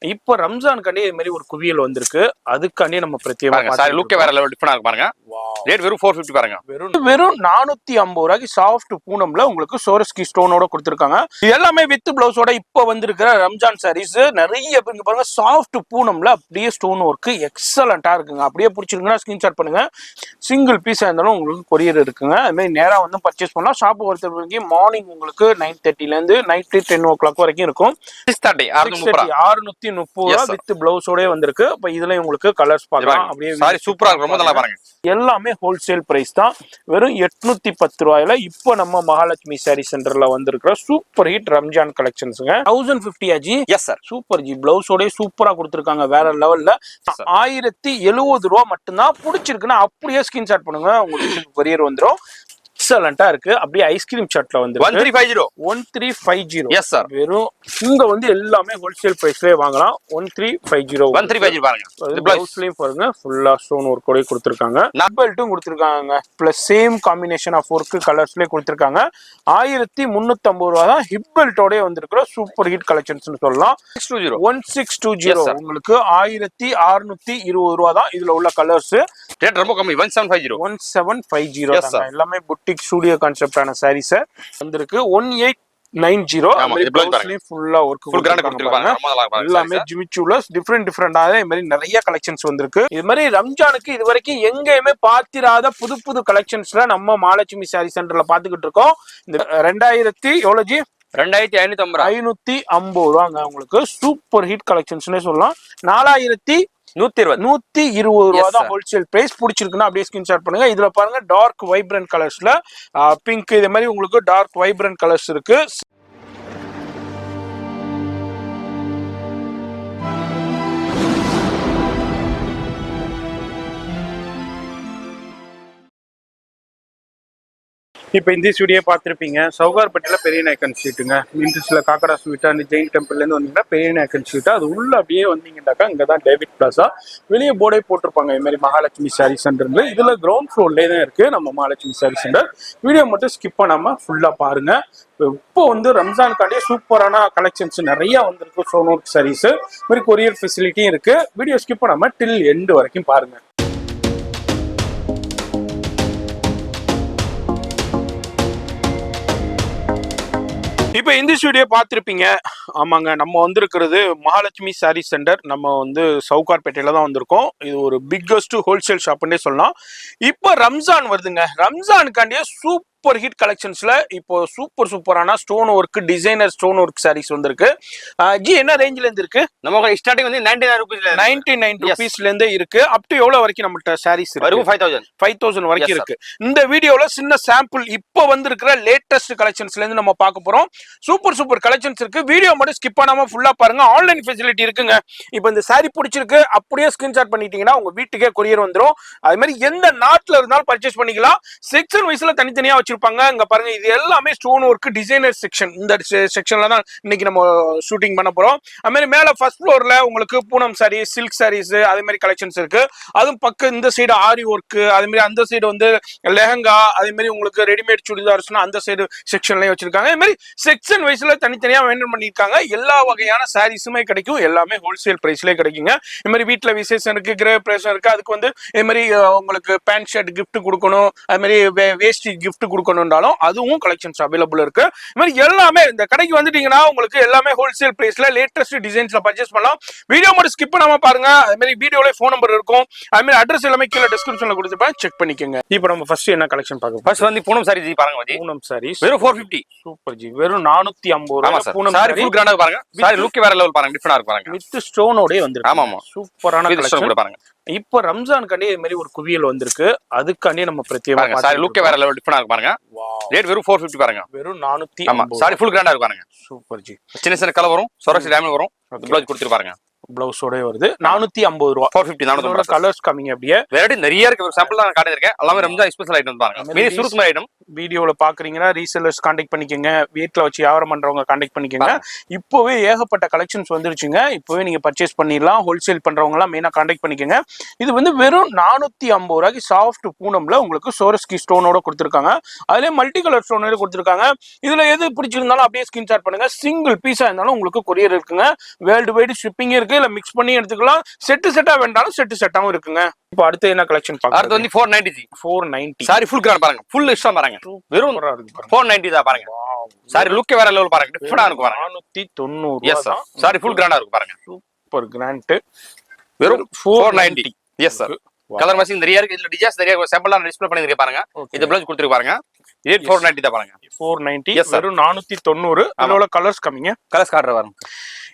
இப்ப ரம்ஜானுக்காண்டி இது மாதிரி ஒரு குவியல் வந்திருக்கு. அதுக்காண்டி நம்ம பிரத்யேகமா சாரி லுக்கே வேற லெவல் டிஃபரண்டா இருக்கு பாருங்க. ரேட் வெறும் 450 பாருங்க. வெறும் 450 ரூபாய்க்கு சாஃப்ட் பூனம்ல உங்களுக்கு சோரஸ்கி ஸ்டோனோட கொடுத்திருக்காங்க. இது எல்லாமே வித் பிளவுஸோட இப்ப வந்திருக்கிற ரம்ஜான் சாரீஸ். நிறைய பேருக்கு பாருங்க சாஃப்ட் பூனம்ல அப்படியே ஸ்டோன் ஒர்க் எக்ஸலண்டா இருக்குங்க. அப்படியே பிடிச்சிருக்குன்னா ஸ்கிரீன்ஷாட் பண்ணுங்க. சிங்கிள் பீஸ் இருந்தாலும் உங்களுக்கு கொரியர் இருக்குங்க. அது மாதிரி நேரா வந்து பர்ச்சேஸ் பண்ணலாம். ஷாப் ஒருத்தர் மார்னிங் உங்களுக்கு 9:30 ல இருந்து நைட் 10 o'clock வரைக்கும் இருக்கும். 630 ரூபா வித் பிளவுஸோட வந்திருக்கு. இப்ப இதுல உங்களுக்கு கலர்ஸ் பார்க்கலாம். அப்படியே சாரி சூப்பரா இருக்கு. ரொம்ப நல்லா பாருங்க. எல்லாமே ஹோல்சேல் பிரைஸ் தான். வெறும் 810 ரூபாயில இப்போ நம்ம மகாலட்சுமி சாரி சென்டர்ல வந்திருக்கிற சூப்பர் ஹிட் ரம்ஜான் கலெக்ஷன்ஸ்ங்க. 1050 ஆஜி. Yes sir. சூப்பர் ஜி. பிளவுஸோட சூப்பரா கொடுத்திருக்காங்க. வேற லெவல்ல. 1070 ரூபா மட்டும்தான். பிடிச்சிருக்குன்னா அப்படியே ஸ்கிரீன்ஷாட் பண்ணுங்க. உங்களுக்கு கொரியர் வந்துடும். எக்ஸலண்டா இருக்கு. அப்படியே ஐஸ்கிரீம் சாட்ல வந்து 1350. S sir. வெறும் இங்க வந்து எல்லாமே ஹோல்சேல் பிரைஸ்லயே வாங்கலாம். 1350 பாருங்க. இந்த பிளவுஸ்லயும் பாருங்க ஃபுல்லா ஸ்டோன் ஒர்க் கூட கொடுத்திருக்காங்க. பெல்ட்டும் கொடுத்திருக்காங்க. Plus same combination of work கலர்ஸ்லயே கொடுத்திருக்காங்க. 1350 ரூபா தான் ஹிப் பெல்ட்டோட வந்திருக்கிற சூப்பர் ஹிட் கலெக்ஷன்ஸ் சொல்லலாம். 1620 உங்களுக்கு 1620 ரூபா தான் இதுல உள்ள கலர்ஸ். ரேட் ரொம்ப கம்மி. 1750 எல்லாமே புட்டிக் ஸ்டுடியோ கான்செப்டான சாரீஸ் வந்திருக்கு. 1890 ஃபுல்லா ஒர்க் கொடுத்திருக்காங்க. எல்லாமே ஜிமிச்சூலஸ் டிஃபரெண்டான இந்த மாதிரி நிறைய கலெக்ஷன்ஸ் வந்திருக்கு. இது மாதிரி ரம்ஜானுக்கு இது வரைக்கும் எங்கேயுமே பார்த்திராத புது புது கலெக்ஷன்ஸ்ல நம்ம மகாலட்சுமி சாரி சென்டர்ல பாத்துக்கிட்டு இருக்கோம். இந்த 2550 ரூபாங்க உங்களுக்கு சூப்பர் ஹிட் கலெக்ஷன்ஸ்னே சொல்லலாம். 4120 ரூபா தான் ஹோல்சேல் பிரைஸ். பிடிச்சிருக்குன்னா அப்படியே ஸ்கிரீன்ஷாட் பண்ணுங்க. இதுல பாருங்க டார்க் வைப்ரண்ட் கலர்ஸ்ல பிங்க் இதே மாதிரி உங்களுக்கு டார்க் வைப்ரண்ட் கலர்ஸ் இருக்கு. இப்போ இந்த வீடியோ பார்த்துருப்பீங்க. சவுகார்பேட்டையில் பெரிய நாயக்கன் ஸ்ட்ரீட்டுங்க. மீன்ஸ்ல காக்கடா ஸ்வீட்டா அந்த ஜெயின் டெம்பிள்லேருந்து வந்தீங்கன்னா பெரிய நாயக்கன் ஸ்ட்ரீட்டா அது உள்ள அப்படியே வந்தீங்கன்னாக்கா இங்கே தான் டேவிட் பிளாசா. வெளியே போர்டே போட்டிருப்பாங்க இது மாதிரி மகாலட்சுமி சாரி சென்டர்ல. இதுல கிரவுண்ட் ஃப்ளோர்லேயே தான் இருக்கு நம்ம மகாலட்சுமி சாரி சென்டர். வீடியோ மட்டும் ஸ்கிப் பண்ணாம ஃபுல்லா பாருங்க. இப்போ வந்து ரம்ஜானுக்காண்டியே சூப்பரான கலெக்ஷன்ஸ் நிறைய வந்திருக்கு. ஸ்டோன் ஒர்க் சாரீஸ் மாதிரி கொரியர் ஃபெசிலிட்டியும் இருக்கு. வீடியோ ஸ்கிப் பண்ணாம டில் எண்டு வரைக்கும் பாருங்க. இப்போ இந்த வீடியோ பார்த்துருப்பீங்க. ஆமாங்க, நம்ம வந்திருக்கிறது மகாலட்சுமி சாரி சென்டர். நம்ம வந்து சவுகார்பேட்டையில தான் வந்திருக்கோம். இது ஒரு பிக்கஸ்ட் ஹோல்சேல் ஷாப்னே சொல்லலாம். இப்போ ரம்ஜான் வருதுங்க. ரம்ஜானுக்காண்டியே சூப்பர் ஹிட் கலெக்ஷன்ஸ்ல இப்போ சூப்பரான stone work designer stone work sarees வந்திருக்கு. ஜி என்ன ரேஞ்சில இருந்து இருக்கு? நம்ம ஸ்டார்டிங் வந்து 99 ரூபீஸ்ல இருந்து இருக்கு. அப் டு எவ்வளவு வரைக்கும் நம்மள்ட்ட சாரீஸ் இருக்கு? 5000 வரைக்கும் இருக்கு. இந்த வீடியோல சின்ன சாம்பிள் இப்போ வந்திருக்கிற லேட்டஸ்ட் கலெக்ஷன்ஸ்ல இருந்து நம்ம பார்க்க போறோம். சூப்பர் கலெக்ஷன்ஸ் இருக்கு. வீடியோ மட்டும் ஸ்கிப் பண்ணாம ஃபுல்லா பாருங்க. ஆன்லைன் ஃபெசிலிட்டி இருக்குங்க. இப்போ இந்த சாரி பிடிச்சிருக்கு அப்படியே ஸ்கிரீன்ஷாட் பண்ணிட்டீங்கன்னா உங்க வீட்டுக்கே கொரியர் வந்துடும். அது மாதிரி எந்த நாட்டுல இருந்தாலும் பர்ச்சேஸ் பண்ணிக்கலாம். செக்ஷன் வைஸ்ல தனித்தனியா வச்சிருப்பாங்க. இங்க பாருங்க இது எல்லாமே ஸ்டோன் ஒர்க் டிசைனர் செக்ஷன். இந்த செக்ஷன்ல தான் இன்னைக்கு நம்ம ஷூட்டிங் பண்ண போறோம். அது மாதிரி மேல ஃபர்ஸ்ட் ஃப்ளோர்ல உங்களுக்கு பூனம் சாரி, சில்க் சாரீஸ் அதே மாதிரி கலெக்ஷன்ஸ் இருக்கு. அதுவும் பக்கம் இந்த சைடு ஆரி ஒர்க், அதே மாதிரி அந்த சைடு வந்து லெஹங்கா, அதே மாதிரி உங்களுக்கு ரெடிமேட் சுடிதார்ஸ்னா அந்த சைடு செக்ஷன்லயும் வச்சிருக்காங்க. அதே மாதிரி செக்ஷன் வைஸ்ல தனித்தனியா மெயின்டைன் பண்ணிருக்காங்க. எல்லா வகையான சாரீஸுமே கிடைக்கும். எல்லாமே ஹோல்சேல் பிரைஸ்லயே கிடைக்குங்க. இது மாதிரி வீட்டுல விசேஷம் இருக்கு, கிரக பிரவேசம் இருக்கு, அதுக்கு வந்து இது மாதிரி உங்களுக்கு பேண்ட் ஷர்ட் கிஃப்ட் கொடுக்கணும், அது மாதிரி வேஷ்டி கிஃப்ட் கொடுக்கணும்னாலும் அதுவும் கலெக்ஷன்ஸ் அவைலபிள் இருக்கு. இது மாதிரி எல்லாமே இந்த கடைக்கு வந்துட்டீங்கன்னா உங்களுக்கு எல்லாமே ஹோல்சேல் பிரைஸ்ல லேட்டஸ்ட் டிசைன்ஸ்ல பர்ச்சேஸ் பண்ணலாம். வீடியோ மட்டும் ஸ்கிப் பண்ணாம பாருங்க. அது மாதிரி வீடியோல ஃபோன் நம்பர் இருக்கும். அது மாதிரி அட்ரஸ் எல்லாமே கீழே டிஸ்கிரிப்ஷன்ல கொடுத்துப்பேன், செக் பண்ணிக்கோங்க. இப்போ நம்ம ஃபர்ஸ்ட் என்ன கலெக்ஷன் பார்க்கலாம்? ஃபர்ஸ்ட் வந்து பூனம் சாரி ஜி பாருங்க. பூனம் சாரீஸ் வெறும் 450. Super G. வெறும் 450 ரூபாய் பூனம் சாரி. ஃபுல் கிராண்டா பாருங்க. சாரி லுக் வேற லெவல் பாருங்க. டிஃபரண்டா இருக்கு பாருங்க. வித் ஸ்டோனோட வந்திருக்கு. ஆமாமா சூப்பரான கலெக்ஷன் பாருங்க. இப்போ ரம்ஜானுக்காண்டி இது மாதிரி ஒரு குவியல் வந்திருக்கு. அதுக்காண்டி நம்ம பிரத்யேகமா சாரி லுக் வேற லெவல் டிஃபரண்டா இருக்கு பாருங்க. ரேட் வெறும் 450 பாருங்க. வெறும் 450. ஆமா சாரி ஃபுல் கிராண்டா இருக்கு பாருங்க. Super G. சின்ன கலர் வரும், சொரக்ஸ் டேமேஜ் வரும். ப்ளவுஸ் கொடுத்து பாருங்க. பிளவுஸோட வருது. 450 ரூபாய். 450. கலர்ஸ் கம்மிங் அப்படியே வெரைட்டி நிறைய இருக்கு. சாம்பிள் தான் காட்டியிருக்கேன். எல்லாமே ரம்ஜான் ஸ்பெஷல் ஐட்டம் பாருங்க. மீதி சுருக்குமா ஐட்டம் வீடியோல பாக்குறீங்கன்னா ரீசெல்லர்ஸ் கான்டாக்ட் பண்ணிக்கோங்க, வீட்டுல வச்சு வியாபாரம் பண்றவங்க கான்டாக்ட் பண்ணிக்கோங்க. இப்போவே ஏகப்பட்ட கலெக்ஷன்ஸ் வந்துருச்சுங்க, இப்போவே நீங்க பர்ச்சேஸ் பண்ணிடலாம். ஹோல்சேல் பண்றவங்க எல்லாம் மெயினா கான்டாக்ட் பண்ணிக்கோங்க. இது வந்து வெறும் 450 ரூபாய்க்கு சாஃப்ட் பூனம்ல உங்களுக்கு சோரஸ்கி ஸ்டோனோட கொடுத்துருக்காங்க. அதுலயே மல்டி கலர் ஸ்டோனோட கொடுத்துருக்காங்க. இதுல எது பிடிச்சிருந்தாலும் அப்படியே ஸ்கிரீன்ஷாட் பண்ணுங்க. சிங்கிள் பீஸா இருந்தாலும் உங்களுக்கு கொரியர் இருக்குங்க. வேர்ல்டு வைடு ஷிப்பிங் இருக்கு, இல்ல மிக்ஸ் பண்ணி எடுத்துக்கலாம். செட்டா வேண்டாலும் செட்டாவும் இருக்குங்க. இப்போ அடுத்து என்ன கலெக்ஷன் பாருங்க. அடுத்து வந்து 490 490 சாரி ஃபுல் கிராண்ட் பாருங்க, ஃபுல் இஷ்டம் பாருங்க, வெறும் 490 தான் பாருங்க. சாரி லுக் வேற லெவல் பாருங்க, டிஃபரண்டா இருக்கும் பாருங்க. 490 எஸ் சார், சாரி ஃபுல் கிராண்டா இருக்கும் பாருங்க, சூப்பர் கிராண்ட், வெறும் 490. எஸ் சார், கலர் மேட்சிங் நிறைய இருக்கு. இதுல டிசைன்ஸ் நிறைய சாம்பிளா டிஸ்ப்ளே பண்ணிருக்கீங்க பாருங்க. இது ப்ளவுஸ் கொடுத்துருக்கு பாருங்க. இது 490 தான் பாருங்க. 490 வெறும் 490. அதோட கலர்ஸ் கம்மிங்க, கலர்ஸ் காட்ற பாருங்க.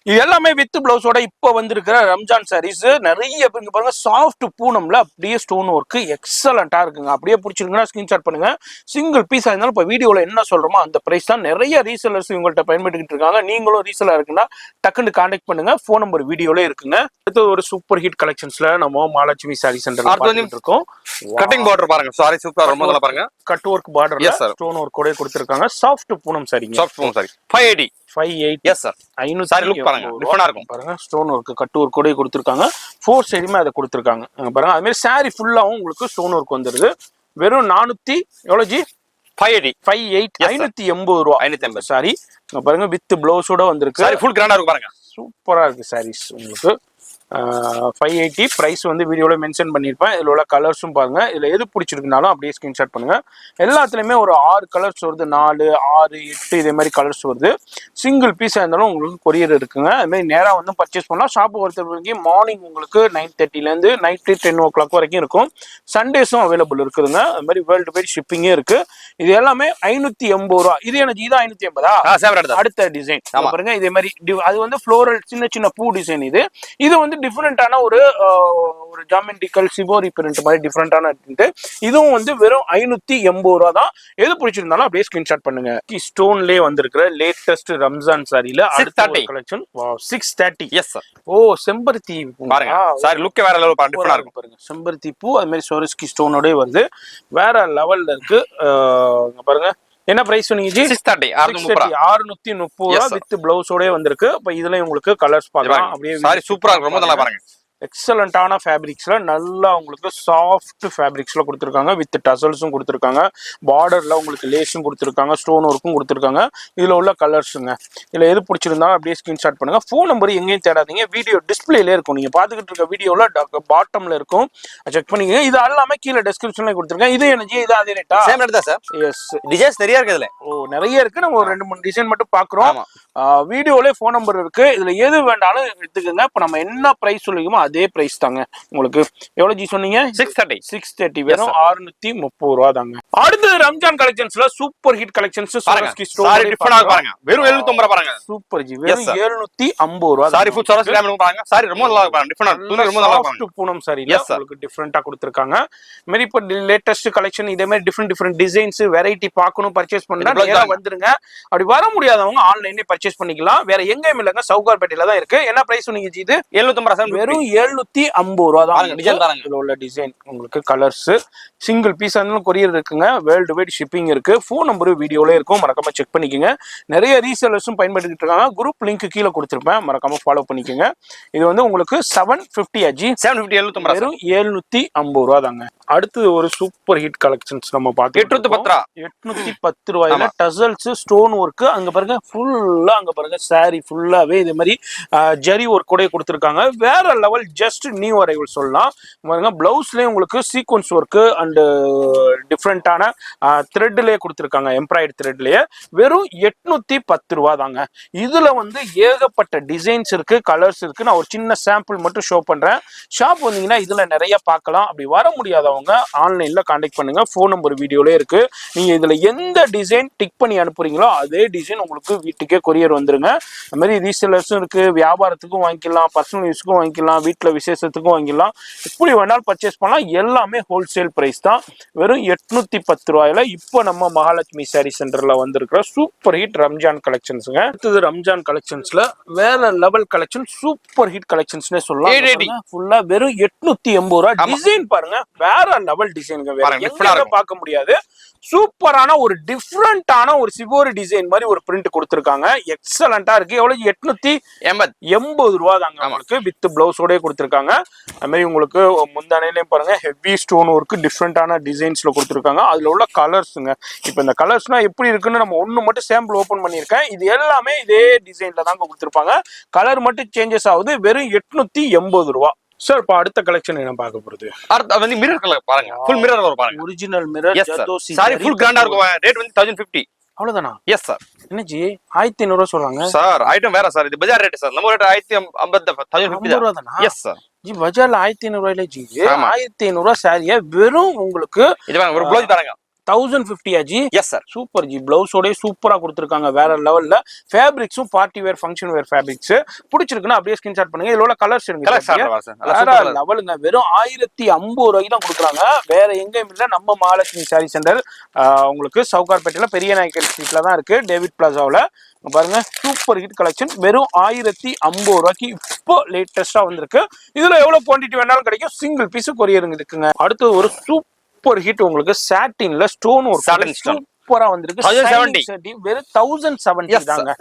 இது எல்லாமே வித் பிளவுஸோட இப்ப வந்திருக்கிற ரம்ஜான் சாரீஸ். நிறைய பேருக்கு பாருங்க சாஃப்ட் பூனம்ல அப்படியே ஸ்டோன் ஒர்க் எக்ஸலண்டா இருக்குங்க. அப்படியே பிடிச்சிருக்குன்னா ஸ்கிரீன்ஷாட் பண்ணுங்க. சிங்கிள் பீஸா இருந்தாலும் இப்ப வீடியோல என்ன சொல்றோமோ அந்த பிரைஸ் தான். நிறைய ரீசெல்லர்ஸ் உங்கள்கிட்ட பயன்படுத்திட்டு இருக்காங்க. நீங்களும் ரீசெல்லர் இருக்குன்னா டக்குன்னு கான்டாக்ட் பண்ணுங்க. போன் நம்பர் வீடியோல இருக்குங்க. அடுத்து ஒரு சூப்பர் ஹிட் கலெக்ஷன்ஸ்ல நம்ம மகாலட்சுமி சாரி சென்டர் இருக்கோம். கட்டிங் பார்டர் பாருங்க, சாரி சூப்பரா ரொம்ப நல்லா பாருங்க. கட் ஒர்க் பார்டர்ல ஸ்டோன் ஒர்க் கூட கொடுத்திருக்காங்க. சாஃப்ட் பூனம் சாரிங்க, soft Poonam sorry 580. 580. Yes sir, 500 sorry look பாருங்க, டிஃபரண்டா இருக்கும் பாருங்க. ஸ்டோன் ஒர்க் கட் ஒர்க் கூட கொடுத்திருக்காங்க. 4 சைடுமே அதை கொடுத்திருக்காங்க பாருங்க. அது மாதிரி சாரி ஃபுல்லாவும் உங்களுக்கு ஸ்டோன் ஒர்க் வந்துருது. வெறும் 400 எவ்வளவு ஜி? 580. 580 ரூபா. 580 சாரி பாருங்க, வித் பிளவுஸோட வந்திருக்கு. சாரி ஃபுல் கிராண்டா இருக்கும் பாருங்க, சூப்பரா இருக்கு சாரீஸ் உங்களுக்கு. 580 பிரைஸ் வந்து வீடியோல மென்ஷன் பண்ணிருப்பேன். இதுல உள்ள கலர்ஸும் பாருங்க. இதுல எது பிடிச்சிருக்குனாலும் அப்படியே ஸ்கிரீன்ஷாட் பண்ணுங்க. எல்லாத்துலயுமே ஒரு 6 கலர்ஸ் வருது, 4, 6, 8 இதே மாதிரி கலர்ஸ் வருது. சிங்கிள் பீஸா இருந்தாலும் உங்களுக்கு கொரியர் இருக்குங்க. அது மாதிரி நேரா வந்து பர்ச்சேஸ் பண்ணலாம். ஷாப் பொறுத்தவரைக்கும் மார்னிங் உங்களுக்கு 9:30 இருந்து நைட் 10 o'clock வரைக்கும் இருக்கும். சண்டேஸும் அவைலபிள் இருக்குதுங்க. அது மாதிரி வேர்ல்டு வைட் ஷிப்பிங்கே இருக்கு. இது எல்லாமே 580 ரூபா. இது எனக்கு இது 580. அடுத்த டிசைன் பாருங்க. இதே மாதிரி அது வந்து ஃப்ளோரல் சின்ன சின்ன பூ டிசைன். இது வந்து டிஃபரெண்டான ஒரு ஜாமெண்ட்ரிக்கல் சிவோரி பிரிண்ட் மாதிரி டிஃபரெண்டான பிரிண்ட். இதுவும் வந்து வெறும் 580 ரூபா தான். எது பிடிச்சிருந்தாலும் அப்படியே ஸ்கிரீன்ஷாட் பண்ணுங்க. ஸ்டோன்லயே வந்திருக்கிற லேட்டஸ்ட் ரம்ஜான் சாரில அடுத்த கலெக்ஷன் 630. Yes sir. ஓ செம்பருத்தி பாருங்க, சாரி லுக் வேற லெவல் டிஃபரண்டா இருக்கும் பாருங்க. செம்பருத்தி பூ அது மாதிரி சோரஸ்கி ஸ்டோனோட வருது. வேற லெவல்ல இருக்கு பாருங்க. என்ன பிரைஸ் சொன்னீங்க ஜி? 630. 630 ரூபா வித் பிளவுஸோட வந்திருக்கு. அப்ப இதுல உங்களுக்கு கலர்ஸ் பார்க்கலாம். அப்படியே சாரி சூப்பரா இருக்கு, ரொம்ப நல்லா பாருங்க. எக்ஸலண்டான ஃபேப்ரிக்ஸ்ல நல்லா உங்களுக்கு சாஃப்ட் ஃபேப்ரிக்ஸ்ல கொடுத்துருக்காங்க. வித் டசல்ஸும் கொடுத்துருக்காங்க. பார்டர்ல உங்களுக்கு லேஸும் கொடுத்துருக்காங்க. ஸ்டோன் ஒர்க்கும் கொடுத்துருக்காங்க. இதுல உள்ள கலர்ஸுங்க. இதுல எது பிடிச்சிருந்தாலும் அப்படியே ஸ்கிரீன்ஷாட் பண்ணுங்க. ஃபோன் நம்பர் எங்கேயும் தேடாதீங்க, வீடியோ டிஸ்பிளேல இருக்கும். நீங்க பாத்துக்கிட்டு இருக்க வீடியோல பாட்டம்ல இருக்கும், செக் பண்ணிக்கங்க. இது எல்லாமே கீழே டிஸ்கிரிப்ஷன்ல கொடுத்துருக்கேன். இது எனர்ஜி இது அதே ரேட்டா? சேம் ரேட் தான் சார். எஸ், டிசைன்ஸ் நிறைய இருக்கு இதுல. ஓ நிறைய இருக்கு. நம்ம ஒரு 2-3 டிசைன் மட்டும் பாக்குறோம். வீடியோல ஃபோன் நம்பர் இருக்கு. இதுல எது வேண்டாலும் எடுத்துக்கோங்க. இப்ப நம்ம என்ன பிரைஸ் சொல்லிக்குமோ அதே பிரைஸ் தாங்க. உங்களுக்கு எவ்வளவு ஜி சொன்னீங்க? 630. வெறும் 630 ரூபா தாங்க. அடுத்து ரம்ஜான் கலெக்ஷன்ஸ்ல சூப்பர் ஹிட் கலெக்ஷன்ஸ் சோரஸ்கி ஸ்டோர் பாருங்க. வெறும் 750 ரூபா பாருங்க. சூப்பர் ஜி, வெறும் 750 ரூபா. சாரி ஃபுல் சோரஸ்கி டைமண்ட் பாருங்க. சாரி ரொம்ப நல்லா இருக்கு, டிஃபரண்ட் ரொம்ப நல்லா இருக்கு. பூனம் சாரில உங்களுக்கு டிஃபரண்டா கொடுத்திருக்காங்க. மேரி இப்ப லேட்டஸ்ட் கலெக்ஷன் இதே மாதிரி டிஃபரண்ட் டிசைன்ஸ் வெரைட்டி பார்க்கணும், பர்ச்சேஸ் பண்ணா நேரா வந்துருங்க. அப்படி வர முடியாதவங்க ஆன்லைன்லயே பர்ச்சேஸ் பண்ணிக்கலாம். வேற எங்கேயும் இல்லங்க, சவுகார்பேட்டையில தான் இருக்கு. என்ன பிரைஸ் சொன்னீங்க ஜி? இது 750. வெறும் 750 ரூபா தான். இதுல உள்ள டிசைன் உங்களுக்கு கலர்ஸ் சிங்கிள் பீஸ் இருந்தாலும் கொரியர் இருக்குங்க. வேர்ல்டு வைட் ஷிப்பிங் இருக்கு. ஃபோன் நம்பர் வீடியோல இருக்கும், மறக்காம செக் பண்ணிக்கோங்க. நிறைய ரீசெல்லர்ஸும் பயன்படுத்திட்டு இருக்காங்க. குரூப் லிங்க் கீழே கொடுத்துருப்பேன், மறக்காம ஃபாலோ பண்ணிக்கோங்க. இது வந்து உங்களுக்கு 750 ஆஜி. 750 வெறும் 750 ரூபா தாங்க. அடுத்து ஒரு சூப்பர் ஹிட் கலெக்ஷன்ஸ் நம்ம பார்த்து 810 ரூபாயில டசல்ஸ் ஸ்டோன் ஒர்க். அங்க பாருங்க ஃபுல்லா, அங்க பாருங்க சாரி ஃபுல்லாவே இதே மாதிரி ஜரி ஒர்க் கூட கொடுத்துருக்காங்க. வேற லெவல், ஜஸ்ட் நியூ அரைவல் சொல்லலாம். பாருங்க பிளவுஸ்லயே உங்களுக்கு சீக்வன்ஸ் ஒர்க் அண்ட் டிஃப்ரெண்டான த்ரெட்லயே கொடுத்துருக்காங்க, எம்ப்ராய்டு த்ரெட்லயே. வெறும் 810 ரூபா தாங்க. இதுல வந்து ஏகப்பட்ட டிசைன்ஸ் இருக்கு, கலர்ஸ் இருக்கு. நான் ஒரு சின்ன சாம்பிள் மட்டும் ஷோ பண்றேன். ஷாப் வந்தீங்கன்னா இதுல நிறைய பார்க்கலாம். அப்படி வர முடியாதவங்க ஆன்லைன்ல கான்டாக்ட் பண்ணுங்க. ஃபோன் நம்பர் வீடியோல இருக்கு. நீங்க இதுல எந்த டிசைன் டிக் பண்ணி அனுப்புறீங்களோ அதே டிசைன் உங்களுக்கு வீட்டுக்கே கொரியர் வந்துருங்க. அந்த மாதிரி ரீசெல்லர்ஸும் இருக்கு, வியாபாரத்துக்கும் வாங்கிக்கலாம், பர்சனல் யூஸ்க்கும் வாங்கிக்கலாம், வீட்டுல விசேஷத்துக்கும் வாங்கிக்கலாம். எப்படி வேணாலும் பர்ச்சேஸ் பண்ணலாம். எல்லாமே ஹோல்சேல் பிரைஸ் தான். வெறும் 810 ரூபாயில இப்போ நம்ம மகாலட்சுமி சாரி சென்டர்ல வந்திருக்கிற சூப்பர் ஹிட் ரம்ஜான் கலெக்ஷன்ஸ்ங்க. அடுத்தது ரம்ஜான் கலெக்ஷன்ஸ்ல வேற லெவல் கலெக்ஷன், சூப்பர் ஹிட் கலெக்ஷன்ஸ்னே சொல்லலாம். ஃபுல்லா வெறும் 880 ரூபா. டிசைன் பாருங்க, வேற வேற லெவல் டிசைனுங்க, வேற எங்கேயுமே பார்க்க முடியாது. சூப்பரான ஒரு டிஃப்ரெண்டான ஒரு சிவோரி டிசைன் மாதிரி ஒரு பிரிண்ட் கொடுத்துருக்காங்க. எக்ஸலண்டா இருக்கு. எவ்வளவு? 880 ரூபா தாங்க உங்களுக்கு வித் பிளவுஸோடய கொடுத்துருக்காங்க. அது மாதிரி உங்களுக்கு முந்தானையிலையும் பாருங்க ஹெவி ஸ்டோன் ஒர்க் டிஃப்ரெண்டான டிசைன்ஸ்ல கொடுத்துருக்காங்க. அதுல உள்ள கலர்ஸுங்க. இப்போ இந்த கலர்ஸ்னா எப்படி இருக்குன்னு நம்ம ஒண்ணு மட்டும் சாம்பிள் ஓபன் பண்ணியிருக்கேன். இது எல்லாமே இதே டிசைன்ல தாங்க கொடுத்துருப்பாங்க. கலர் மட்டும் சேஞ்சஸ் ஆகுது. வெறும் 880 ரூபா. சார் இப்போ அடுத்த கலெக்ஷன் என்ன பார்க்க போறது? அடுத்து வந்து மிரர் கலர் பாருங்க. ஃபுல் மிரர் வரும் பாருங்க. Original mirror zardozi. Sorry full கிராண்டா இருக்கும். ரேட் வந்து 1050. அவ்வளவுதானா? Yes sir. என்ன ஜி 1500 ரூபா சொல்றாங்க சார்? ஐட்டம் வேற சார். இது பஜார் ரேட் சார். நம்ம ரேட் 1050 ரூபா தானா? Yes sir. ஜி பஜார்ல 1500 ரூபாயில ஜி 1500 ரூபா சாரியா வெறும் உங்களுக்கு இது வாங்க ஒரு ப்ளவுஸ் பாருங்க 1050 ji. Yes sir. Super ji. பிளவுஸோட சூப்பரா கொடுத்துருக்காங்க. வேற லெவல்ல. ஃபேப்ரிக்ஸும் party wear function wear fabrics. பிடிச்சிருக்குன்னா அப்படியே ஸ்கிரீன்ஷாட் பண்ணுங்க. இதோட கலர்ஸ் வேற லெவலுங்க. வெறும் 1050 ரூபாய்க்கு தான் கொடுக்குறாங்க. வேற எங்கேயும் இல்ல. நம்ம மகாலட்சுமி சாரி சென்டர் உங்களுக்கு சவுகார்பேட்டையில பெரிய நாயக்கர் ஸ்ட்ரீட்ல தான் இருக்கு, டேவிட் பிளாசாவில். பாருங்க சூப்பர் ஹிட் கலெக்ஷன். வெறும் 1050 ரூபாய்க்கு இப்போ லேட்டஸ்டா வந்திருக்கு. இதுல எவ்வளவு குவான்டிட்டி வேணாலும் கிடைக்கும். சிங்கிள் பீஸ் கொரியர் இருக்குங்க. அடுத்து ஒரு சூப்பர் ஹிட் உங்களுக்கு சாட்டின்ல ஸ்டோன் ஒரு சூப்பரா வந்திருக்கு. வெறும் 1070 தாங்க.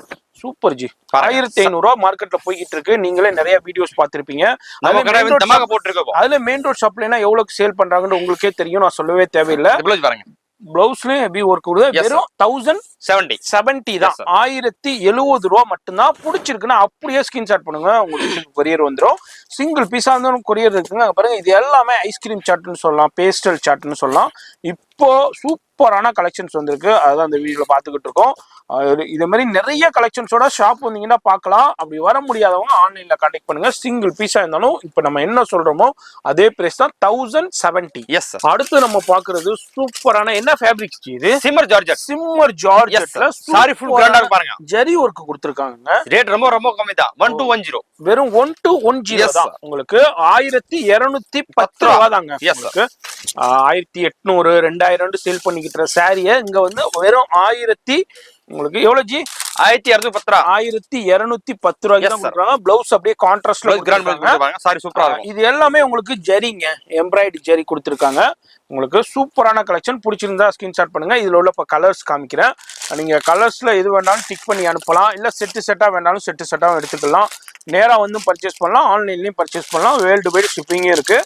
Super G. 1500 ரூபா மார்க்கெட்ல போய்கிட்டு இருக்கு. நீங்களே நிறைய வீடியோஸ் பாத்திருப்பீங்க. அதுல மெயின் ரோட் ஷாப்ல எவ்வளவு சேல் பண்றாங்கன்னு உங்களுக்கே தெரியும். நான் சொல்லவே தேவையில்லை. பிளவுஸ்லயும் ஹெவி ஒர்க் வெறும் 1070 தான். 1070 ரூபா மட்டும்தான். பிடிச்சிருக்குன்னா அப்படியே ஸ்கிரீன்ஷாட் பண்ணுங்க. உங்களுக்கு கொரியர் வந்துடும். சிங்கிள் பீஸா இருந்தாலும் கொரியர் இருக்குங்க. பாருங்க இது எல்லாமே ஐஸ்கிரீம் சாட்னு சொல்லலாம், பேஸ்டல் சாட்னு சொல்லலாம். இப்போ சூப்பரான கலெக்ஷன்ஸ் வந்திருக்கு. அதான் இந்த வீடியோல பாத்துக்கிட்டு இருக்கோம். இதே மாதிரி நிறைய கலெக்ஷன்ஸோட ஷாப் வந்தீங்கன்னா பார்க்கலாம். அப்படி வர முடியாதவங்க ஆன்லைன்ல கான்டாக்ட் பண்ணுங்க. சிங்கிள் பீஸா இருந்தாலும் இப்ப நம்ம என்ன சொல்றோமோ அதே பிரைஸ் தான் 1070. எஸ். அடுத்து நம்ம பாக்குறது சூப்பரான என்ன ஃபேப்ரிக்ஸ் இது? Shimmer georgette. சிம்மர் ஜார்ஜெட்ல சாரி ஃபுல் கிராண்டா பாருங்க. ஜரி ஒர்க் கொடுத்திருக்காங்க. ரேட் ரொம்ப கம்மி தான். 1210. வெறும் 1210 தான். உங்களுக்கு 1210 ரூபா தாங்க. உங்களுக்கு 1800 2000 சேல் பண்ணிக்கிட்ட சாரியை இங்க வந்து வெறும் உங்களுக்கு எவ்வளவு ஜி? 1210 ரூபாய்க்கு தான் கொடுக்குறாங்க. பிளவுஸ் அப்படியே கான்ட்ராஸ்ட்ல கொடுக்குறாங்க. சாரி சூப்பரா இருக்கும். இது எல்லாமே உங்களுக்கு ஜரிங்க, எம்ப்ராய்டரி ஜரி கொடுத்துருக்காங்க. உங்களுக்கு சூப்பரான கலெக்ஷன். பிடிச்சிருந்தா ஸ்கிரீன்ஷாட் பண்ணுங்க. இதுல உள்ள இப்ப கலர்ஸ் காமிக்கிறேன். நீங்க கலர்ஸ்ல எது வேணாலும் டிக் பண்ணி அனுப்பலாம். இல்ல செட்டா வேணாலும் செட்டா எடுத்துக்கலாம். நேரா வந்து பர்ச்சேஸ் பண்ணலாம், ஆன்லைன்லயும் பர்ச்சேஸ் பண்ணலாம். வேர்ல்டு வைட் ஷிப்பிங்கே இருக்கு.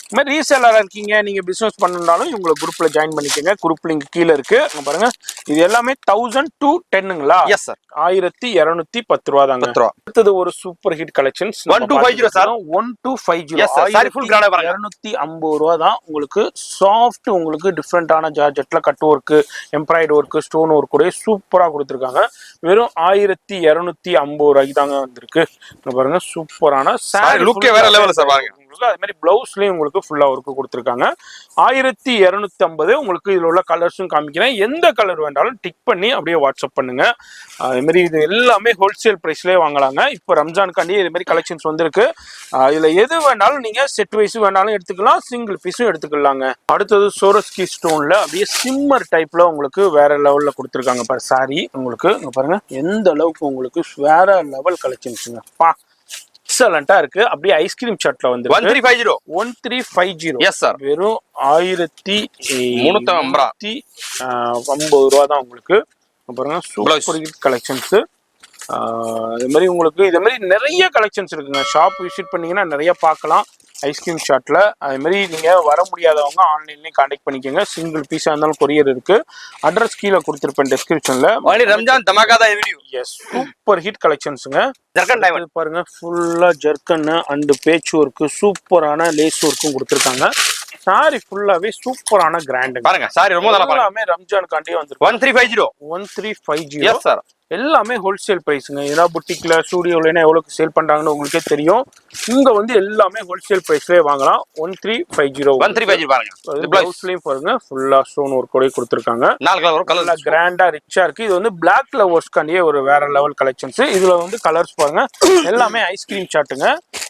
இது மாதிரி ரீசேலரா இருக்கீங்க, நீங்க பிசினஸ் பண்ணனாலும் இவங்களை குரூப்ல ஜாயின் பண்ணிக்கோங்க. குரூப் லிங்க் கீழே இருக்கு. பாருங்க இது எல்லாமே 1000 to 10ங்களா? Yes sir. 1210 ரூபா தாங்க. அடுத்தது ஒரு super hit collections 1250 sir. 1250 sari full கிராண்டா பாருங்க. 250 ரூபா தான். உங்களுக்கு சாஃப்ட், உங்களுக்கு டிஃப்ரெண்டான ஜார்ஜெட்ல cut work, embroidery work, stone work கூட சூப்பரா கொடுத்துருக்காங்க. வெறும் 1250 ரூபாய்க்கு தாங்க வந்திருக்கு. பாருங்க சூப்பரான சாரி லுக்கே வேற லெவல்ல சார் பாருங்க. அதே மாதிரி பிளவுஸ்லயும் உங்களுக்கு ஃபுல்லா ஒர்க் கொடுத்துருக்காங்க. 1250. உங்களுக்கு இதுல உள்ள கலர்ஸும் காமிக்கிறேன். எந்த கலர் வேண்டாலும் டிக் பண்ணி அப்படியே வாட்ஸ்அப் பண்ணுங்க. அதே மாதிரி இது எல்லாமே ஹோல்சேல் பிரைஸ்லயே வாங்கலாங்க. இப்போ ரம்ஜானுக்காண்டி இதே மாதிரி கலெக்ஷன்ஸ் வந்திருக்கு. இதுல எது வேணாலும் நீங்க செட் வைஸ் வேணாலும் எடுத்துக்கலாம், சிங்கிள் பீஸும் எடுத்துக்கலாங்க. அடுத்தது சோரஸ்கி ஸ்டோன்ல அப்படியே சிம்மர் டைப்ல உங்களுக்கு வேற லெவல்ல கொடுத்துருக்காங்க பாரு சாரி. உங்களுக்கு இங்க பாருங்க எந்த அளவுக்கு உங்களுக்கு வேற லெவல் கலெக்ஷன்ஸுங்க. எக்ஸலண்டா இருக்கு. அப்படியே ஐஸ்கிரீம் சாட்ல வந்து 1350. S sir. வெறும் 1350 ரூபா தான் உங்களுக்கு. பாருங்க சூப்பர் ஹிட் கலெக்ஷன்ஸ். அதே மாதிரி உங்களுக்கு இதே மாதிரி நிறைய கலெக்ஷன்ஸ் இருக்குங்க. ஷாப் விசிட் பண்ணீங்கன்னா நிறைய பார்க்கலாம் ஐஸ்கிரீம் ஷாட்ல. அதே மாதிரி நீங்க வர முடியாதவங்க ஆன்லைன்லயே கான்டாக்ட் பண்ணிக்கோங்க. சிங்கிள் பீஸா இருந்தாலும் கொரியர் இருக்கு. அட்ரஸ் கீழே கொடுத்துருப்பேன் டிஸ்கிரிப்ஷன்ல. ரம்ஜான் தமாகாதா வீடியோ. எஸ் சூப்பர் ஹிட் கலெக்ஷன்ஸுங்க. ஜர்கன் டைமண்ட் பாருங்க ஃபுல்லா ஜர்கன் அண்ட் பேட்ச் ஒர்க், சூப்பரான லேஸ் ஒர்க்கும் கொடுத்துருக்காங்க. சாரி ஃபுல்லாவே சூப்பரான கிராண்ட் பாருங்க. சாரி ரொம்ப நல்லா பாருங்க. எல்லாமே ரம்ஜானுக்காண்டி வந்திருக்கு. 1350. Yes sir. எல்லாமே ஹோல்சேல் பிரைஸ்ங்க. ஏன்னா புட்டிக்ல ஸ்டூடியோல எவ்வளவுக்கு சேல் பண்றாங்கன்னு உங்களுக்கே தெரியும். இங்க வந்து எல்லாமே ஹோல்சேல் பிரைஸ்லயே வாங்கலாம். 1350 பாருங்க. பிளவுஸ்லயும் பாருங்க ஃபுல்லா ஸ்டோன் ஒர்க் கூட கொடுத்துருக்காங்க. 4 கலர் கலர் கிராண்டா ரிச்சா இருக்கு. இது வந்து பிளாக் லவர்ஸ்க்காண்டியே ஒரு வேற லெவல் கலெக்ஷன்ஸ். இதுல வந்து கலர்ஸ் பாருங்க எல்லாமே ஐஸ்கிரீம் சாட்டுங்க.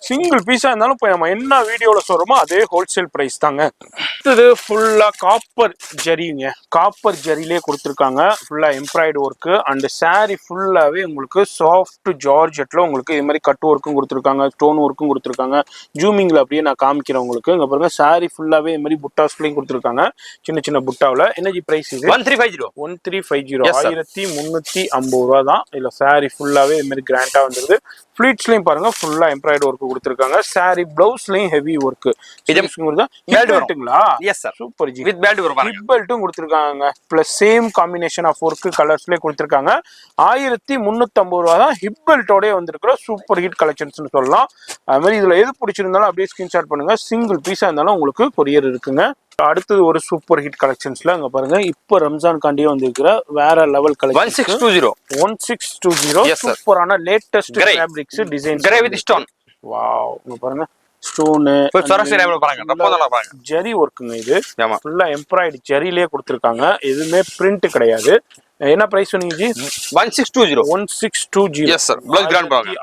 சிங்கிள் பீஸா இருந்தாலும் இப்போ நம்ம என்ன வீடியோல சொல்றோமோ அதே ஹோல்சேல் பிரைஸ் தாங்க. அடுத்தது ஃபுல்லா காப்பர் ஜரிங்க, காப்பர் ஜரியிலே கொடுத்துருக்காங்க. ஃபுல்லா எம்ப்ராய்டு ஒர்க்கு அண்ட் சாரி ஃபுல்லாவே உங்களுக்கு சாஃப்ட் ஜார்ஜெட்ல உங்களுக்கு இது மாதிரி கட் ஒர்க்கும் கொடுத்துருக்காங்க, ஸ்டோன் ஒர்க்கும் கொடுத்துருக்காங்க. ஜூமிங்ல அப்படியே நான் காமிக்கிறேன் உங்களுக்கு. இங்க பாருங்க சாரி ஃபுல்லாவே இது மாதிரி புட்டாஸ்லயும் கொடுத்துருக்காங்க, சின்ன சின்ன புட்டாவில். எனர்ஜி பிரைஸ் இது 1350 1350 ரூபா தான். இதுல சாரி ஃபுல்லாவே இது மாதிரி கிராண்டா வந்துருது. ஃபிளீட்ஸ்லயும் பாருங்க ஃபுல்லா எம்ப்ராய்டு ஒர்க் கொடுத்துருக்காங்க. சாரி பிளவுஸ்லயும் heavy work. Super ji, with belt வரும். ஹிப் பெல்ட்டும் கொடுத்துருக்காங்க. Plus same combination of work கலர்ஸ்லயே கொடுத்துருக்காங்க. 1350 ரூபா தான். ஹிப் பெல்ட்டோடய வந்திருக்கிற சூப்பர் ஹிட் கலெக்ஷன்ஸ் சொல்லலாம். அது மாதிரி இதுல எது பிடிச்சிருந்தாலும் அப்படியே ஸ்கிரீன்ஷாட் பண்ணுங்க. சிங்கிள் பீஸா இருந்தாலும் உங்களுக்கு கொரியர் இருக்குங்க. அடுத்தது ஒரு சூப்பர் ஹிட் கலெக்ஷன்ஸ்ல அங்க பாருங்க, இப்போ ரம்ஜான் காண்டியே வந்திருக்கிற வேற லெவல் கலெக்ஷன் 1620 சூப்பரான latest fabrics design grey with stone. Wow, இங்க பாருங்க ஸ்டோனு ஜெரி ஒர்க்குங்க. இது ஃபுல்லா எம்ப்ராய்டு ஜெரியிலே கொடுத்துருக்காங்க. எதுவுமே பிரிண்ட் கிடையாது. என்ன பிரைஸ் சொன்னீங்க ஜி? 1620 1620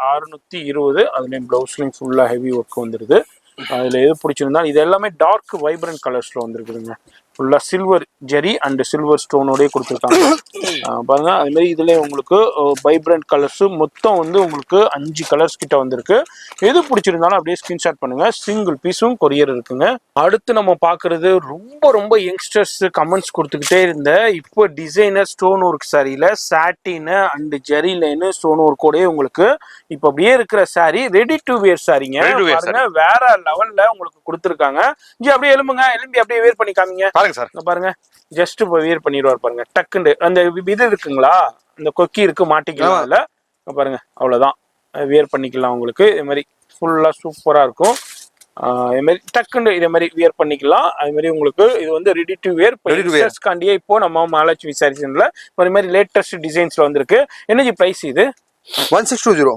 620. அதுலயும் பிளவுஸ்லயும் ஃபுல்லா ஹெவி ஒர்க் வந்துருது. அதுல எது பிடிச்சிருந்தா இது எல்லாமே டார்க் வைப்ரண்ட் கலர்ஸ்ல வந்துருக்குதுங்க. ஃபுல்லா சில்வர் ஜெரி அண்ட் சில்வர் ஸ்டோனோடய கொடுத்துருக்காங்க பாருங்க. அது மாதிரி இதுல உங்களுக்கு வைப்ரண்ட் கலர்ஸ் மொத்தம் வந்து உங்களுக்கு 5 கலர்ஸ் கிட்ட வந்திருக்கு. எது பிடிச்சிருந்தாலும் அப்படியே ஸ்கிரீன்ஷாட் பண்ணுங்க. சிங்கிள் பீஸும் கொரியர் இருக்குங்க. அடுத்து நம்ம பாக்குறது ரொம்ப ரொம்ப யங்ஸ்டர்ஸ் கமெண்ட்ஸ் கொடுத்துக்கிட்டே இருந்த இப்போ டிசைனர் ஸ்டோன் ஒர்க் சாரியில satin and zari line stone ஒர்க்கோடய உங்களுக்கு இப்ப அப்படியே இருக்கிற சாரி ரெடி டு வேர் சாரிங்க. வேற லெவல்ல உங்களுக்கு கொடுத்துருக்காங்க. ஜி அப்படியே எலும்புங்க, எலும்பி அப்படியே வேர் பண்ணி காமிங்க பாருங்க. ஜஸ்ட் இப்போ வியர் பண்ணிடுவார் பாருங்க. டக்குண்டு அந்த இது இருக்குங்களா, அந்த கொக்கி இருக்கு மாட்டிக்கலாம். அதுல பாருங்க அவ்வளவுதான், வியர் பண்ணிக்கலாம். உங்களுக்கு இது மாதிரி ஃபுல்லா சூப்பரா இருக்கும். இது மாதிரி டக்குண்டு இதே மாதிரி வியர் பண்ணிக்கலாம். அது மாதிரி உங்களுக்கு இது வந்து ரெடி டு வியர் காண்டியே இப்போ நம்ம மகாலட்சுமி சாரீஸ்ல ஒரு மாதிரி லேட்டஸ்ட் டிசைன்ஸ்ல வந்திருக்கு. என்னஜி பிரைஸ் இது? 1620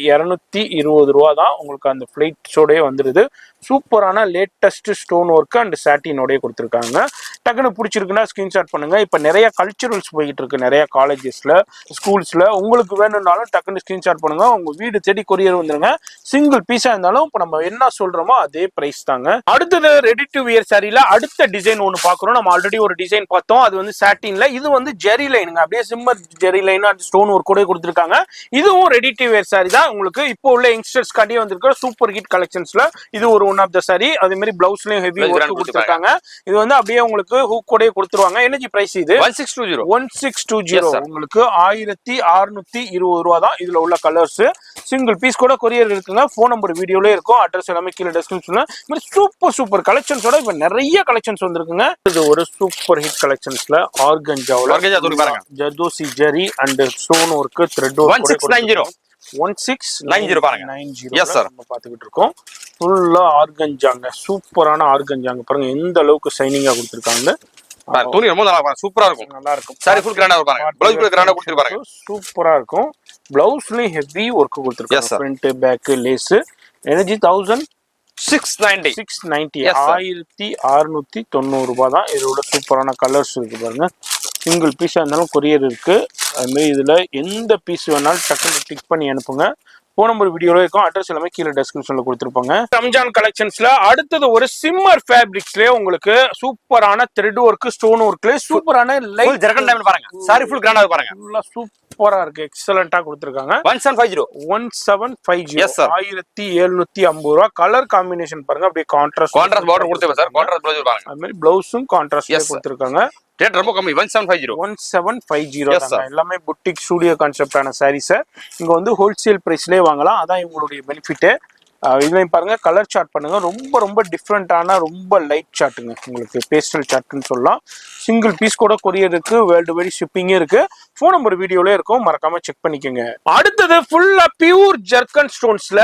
1220 ரூபா தான். உங்களுக்கு அந்த பிளைட்ஸோடய வந்துருது. சூப்பரான லேட்டஸ்ட் ஸ்டோன் ஒர்க் அண்ட் சாட்டினோடய கொடுத்துருக்காங்க. டக்குன்னு பிடிச்சிருக்குன்னா ஸ்கிரீன்ஷாட் பண்ணுங்க. இப்போ நிறைய கல்ச்சுரல்ஸ் போயிட்டு இருக்கு நிறைய காலேஜஸ்ல ஸ்கூல்ஸ்ல. உங்களுக்கு வேணும்னாலும் டக்குன்னு ஸ்கிரீன்ஷாட் பண்ணுங்க. உங்க வீடு தேடி கொரியர் வந்துருங்க. சிங்கிள் பீஸா இருந்தாலும் இப்போ நம்ம என்ன சொல்றோமோ அதே பிரைஸ் தாங்க. அடுத்தது ரெடி டு வியர் சாரியில அடுத்த டிசைன் ஒன்று பாக்குறோம். நம்ம ஆல்ரெடி ஒரு டிசைன் பார்த்தோம், அது வந்து சாட்டின்ல. இது வந்து ஜெரி லைனுங்க, அப்படியே சிம்மர் ஜெரி லைன் ஸ்டோன் ஒர்க் கூட கொடுத்துருக்காங்க. இதுவும் ரெடி டு வேர் சாரி தான். உங்களுக்கு இப்போ உள்ள யங்ஸ்டர்ஸ் காட்டியே வந்திருக்கிற சூப்பர் ஹிட் கலெக்ஷன்ஸ்ல இது ஒரு ஒன் ஆஃப் த சாரி. அதே மாதிரி பிளவுஸ்லயும் ஹெவி ஒர்க் கொடுத்துருக்காங்க. இது வந்து அப்படியே உங்களுக்கு ஹூக் கூட கொடுத்துருவாங்க. எனர்ஜி பிரைஸ் இது 1620 உங்களுக்கு 1620 ரூபா தான். இதுல உள்ள கலர்ஸ் சிங்கிள் பீஸ் கூட கொரியர் இருக்குங்க. போன் நம்பர் வீடியோல இருக்கும், அட்ரஸ் எல்லாமே கீழே டிஸ்கிரிப்ஷன்ல. சூப்பர் சூப்பர் கலெக்ஷன்ஸோட இப்ப நிறைய கலெக்ஷன்ஸ் வந்திருக்குங்க. இது ஒரு சூப்பர் ஹிட் கலெக்ஷன்ஸ்ல ஆர்கன்ஜாவுல zardozi zari and stone work thread work 1690 பாருங்க. எஸ் சார், நம்ம பாத்துக்கிட்டு இருக்கோம். ஃபுல்லா ஆர்கன்ஜாங்க, சூப்பரான ஆர்கன்ஜாங்க பாருங்க எந்த அளவுக்கு ஷைனிங்கா கொடுத்திருக்காங்க. துணி ரொம்ப நல்லா இருக்கும், சூப்பரா இருக்கும். நல்லா இருக்கும். சாரி ஃபுல் கிராண்டா பாருங்க, ப்ளவுஸ் ஃபுல் கிராண்டா கொடுத்திருப்பாங்க. சூப்பரா இருக்கும். ப்ளவுஸ்லயும் ஹெவி ஒர்க் கொடுத்திருக்காங்க. Front back lace. எனர்ஜி 1690 1690 ரூபாய் தான். இதோட சூப்பரான கலர்ஸ் இருக்கு பாருங்க. சிங்கிள் பீஸா இருந்தாலும் கொரியர் இருக்கு. அது மாதிரி இதுல எந்த பீஸ் வேணாலும் டக்குனு கிளிக் பண்ணி அனுப்புங்க. போன் நம்பர் வீடியோல இருக்கும், அட்ரஸ் எல்லாமே கீழே டிஸ்கிரிப்ஷன்ல கொடுத்துருப்பாங்க. ரம்ஜான் கலெக்ஷன்ஸ்ல அடுத்தது ஒரு சிம்மர் ஃபேப்ரிக்ஸ்லயே உங்களுக்கு சூப்பரான த்ரெட் ஒர்க் ஸ்டோன் ஒர்க்ல சூப்பரான லைட் ஜர்கன் டைமண்ட் பாருங்க. சாரி ஃபுல் கிராண்டா பாருங்க, ஃபுல்லா சூப்பரா இருக்கு, எக்ஸலென்ட்டா கொடுத்திருக்காங்க. 1750 1750 ரூபாய். கலர் காம்பினேஷன் பாருங்க, அப்படியே கான்ட்ராஸ்ட் பார்டர் கொடுத்திருப்பாங்க சார். கான்ட்ராஸ்ட் ப்ளவுஸ் பாருங்க. அது மாதிரி ப்ளவுஸும் கான்ட்ராஸ்ட்ல கொடுத்திருக்காங்க. ரேட் ரொம்ப கம்மி 1750 எல்லாமே புட்டிக் ஸ்டுடியோ கான்செப்டான சாரீஸ். இங்க வந்து ஹோல்சேல் பிரைஸ்லயே வாங்கலாம், அதான் இவங்களுடைய பெனிஃபிட். இதுலையும் பாருங்க கலர் சார்ட் பண்ணுங்க. ரொம்ப ரொம்ப டிஃப்ரெண்டான ரொம்ப லைட் சார்ட்டுங்க, உங்களுக்கு பேஸ்டல் சார்ட்னு சொல்லலாம். சிங்கிள் பீஸ் கூட கொரியர் இருக்கு, வேர்ல்டு வைட் ஷிப்பிங் இருக்கு. போன் நம்பர் வீடியோல இருக்கும், மறக்காம செக் பண்ணிக்கோங்க. அடுத்தது ஃபுல்லா பியூர் ஜர்கன் ஸ்டோன்ஸ்ல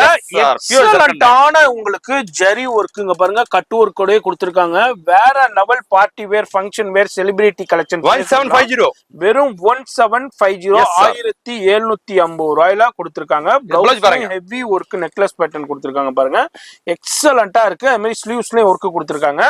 எக்ஸலென்ட்டான உங்களுக்கு ஜெரி ஒர்க்குங்க பாருங்க. கட் ஒர்க்கோட கொடுத்திருக்காங்க. வேற லெவல் பார்ட்டி வேர், ஃபங்க்ஷன் வேர், செலிபிரிட்டி கலெக்ஷன். 1750 வெறும் 1750 1750 ரூபாயில கொடுத்திருக்காங்க. ஹெவி ஒர்க் நெக்லஸ் பேட்டர்ன் கொடுத்திருக்காங்க. கொடுத்துருக்காங்க பாருங்க, எக்ஸலண்டா இருக்கு. அது மாதிரி ஸ்லீவ்ஸ்லயும் ஒர்க் கொடுத்துருக்காங்க.